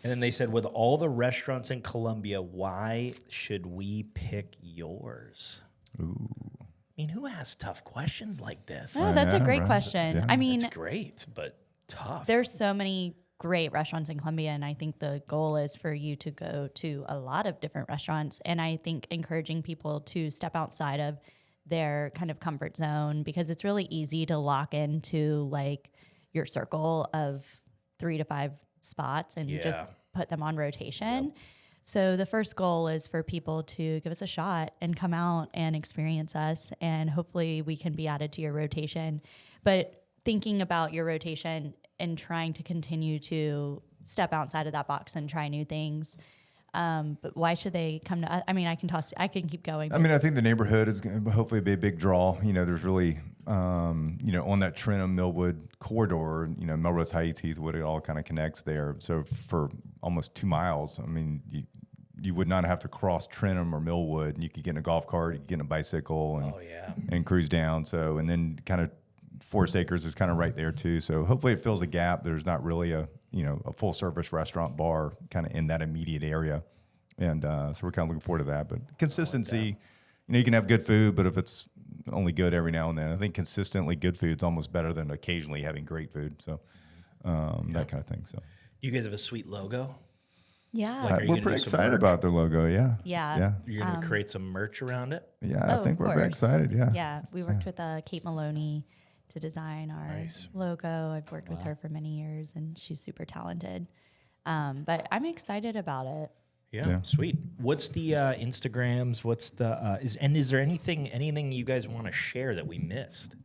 And then they said, with all the restaurants in Columbia, why should we pick yours? Ooh. I mean, who asks tough questions like this? Oh, that's a Yeah, great right. question. Yeah. I mean, It's great, but tough. there's so many great restaurants in Columbia, and I think the goal is for you to go to a lot of different restaurants. And I think encouraging people to step outside of their kind of comfort zone, because it's really easy to lock into like your circle of 3 to 5 spots and just put them on rotation. So the first goal is for people to give us a shot and come out and experience us, and hopefully we can be added to your rotation. But thinking about your rotation and trying to continue to step outside of that box and try new things. But why should they come to us? I mean, I can keep going. I mean, I think the neighborhood is going to hopefully be a big draw. You know, there's really, on that Trenton Millwood corridor, Melrose Heights, Heathwood, it all kind of connects there. So for almost 2 miles, I mean, you would not have to cross Trenton or Millwood. You could get in a golf cart, you could get in a bicycle and cruise down. So, and then kind of Forest Acres is kind of right there too. So hopefully it fills a gap. There's not really a full service restaurant bar kind of in that immediate area. And so we're kind of looking forward to that. But consistency, you can have good food, but if it's only good every now and then, I think consistently good food is almost better than occasionally having great food. So that kind of thing. So You guys have a sweet logo. Yeah. Like, are you we're gonna pretty do some excited merch? about their logo. Yeah. Yeah. You're going to create some merch around it? Yeah. I Oh, think of we're very course. excited. Yeah. Yeah. We worked with Kate Maloney to design our Nice. logo. I've worked with her for many years, and she's super talented. But I'm excited about it. Yeah, sweet. What's the Instagrams? What's the is there anything you guys want to share that we missed?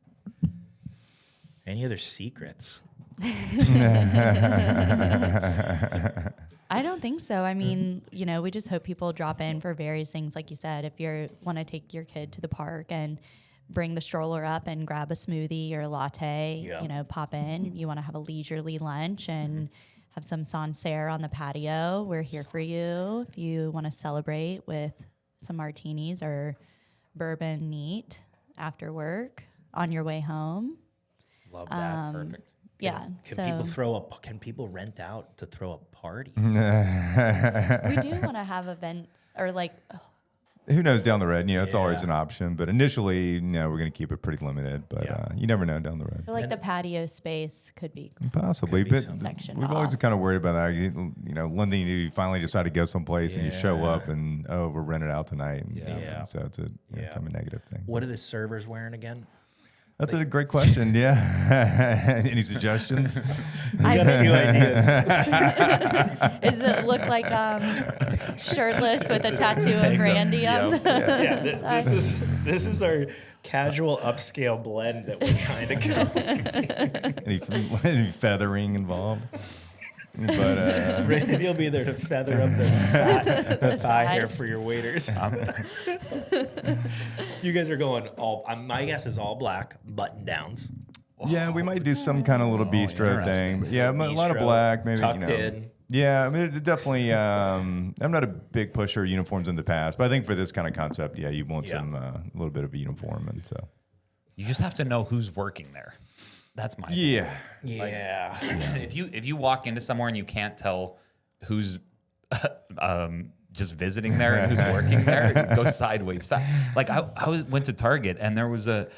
Any other secrets? I don't think so. I mean, we just hope people drop in for various things. Like you said, if you want to take your kid to the park and bring the stroller up and grab a smoothie or a latte, pop in. You want to have a leisurely lunch and have some Sancerre on the patio. We're here for you. If you want to celebrate with some martinis or bourbon neat after work on your way home. Love that. Perfect. Yeah. Can people rent out to throw a party? We do want to have events or Who knows down the road? It's always Yeah. an option. But initially, we're going to keep it pretty limited. But you never know down the road. I feel like the patio space could be Possibly, Could be but something. sectioned we've always off. been kind of worried about that. London, you finally decide to go someplace and you show up and we're rented out tonight. And, Yeah. so it's a kind of a negative thing. What are the servers wearing again? That's a great question. Yeah. Any suggestions? I got a few ideas. Does it look like shirtless with a tattoo of Randy on the side? This is our casual upscale blend that we're trying to go. Any feathering involved? But Randy will be there to feather up the thigh hair thighs. for your waiters. You guys are going my guess is all black, button downs. yeah, we might do some kind of little bistro thing. But yeah, a lot of Bistro, black, maybe tucked in. Yeah, I mean, it definitely. I'm not a big pusher of uniforms in the past, but I think for this kind of concept, you want some a little bit of a uniform, and so. You just have to know who's working there. That's my thing. Yeah. If you walk into somewhere and you can't tell who's just visiting there and who's working there, it goes sideways fast. Like went to Target and there was a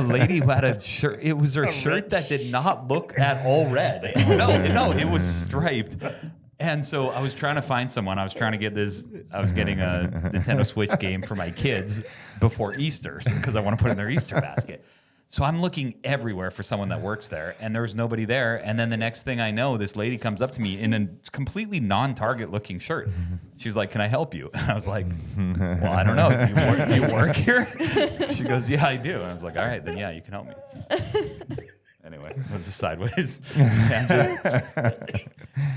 lady who had a shirt. It was her shirt that did not look at all red. No, it was striped. And so I was trying to find someone. I was trying to get this. I was getting a Nintendo Switch game for my kids before Easter because I want to put in their Easter basket. So I'm looking everywhere for someone that works there, and there was nobody there. And then the next thing I know, this lady comes up to me in a completely non-Target looking shirt. She's like, "Can I help you?" And I was like, "Well, I don't know. Do you work here?" She goes, "Yeah, I do." And I was like, "All right, then yeah, you can help me." Anyway, it was a sideways tangent.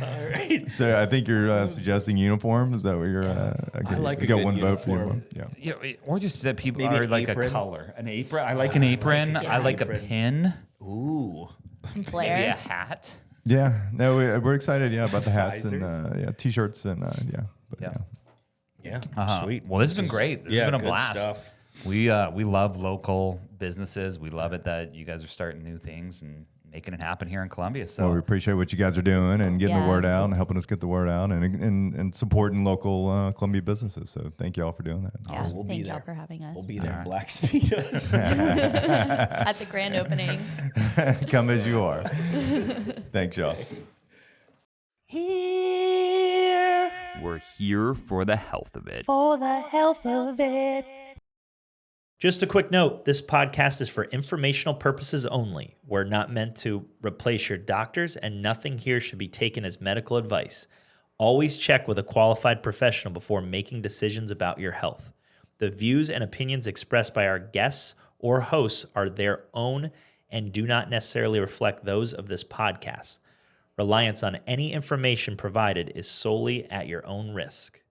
All right. So I think you're suggesting uniform. Is that what you're? I like you a got good one vote for uniform. uniform. Yeah. Yeah, or just that people Maybe are an like apron. a color. An apron. I like an apron. I like a apron. pin. Ooh. Some Maybe a flair. hat. Yeah. No, we're excited. Yeah, about the hats and Visors. t-shirts and yeah. But, Yeah. Yeah. Uh-huh. Sweet. Well, this has been great. This has been a good blast. stuff. We love local businesses. We love it that you guys are starting new things and making it happen here in Columbia. So Well, we appreciate what you guys are doing and getting the Yeah. word out and helping us get the word out and supporting local Columbia businesses. So thank you all for doing that. Yeah, We'll be thank there. y'all for having us. We'll be there in Black Speedos. At the grand opening. Come as you are. Thanks, y'all. Here We're here for the health of it. for the health of it. Just a quick note, this podcast is for informational purposes only. We're not meant to replace your doctors, and nothing here should be taken as medical advice. Always check with a qualified professional before making decisions about your health. The views and opinions expressed by our guests or hosts are their own and do not necessarily reflect those of this podcast. Reliance on any information provided is solely at your own risk.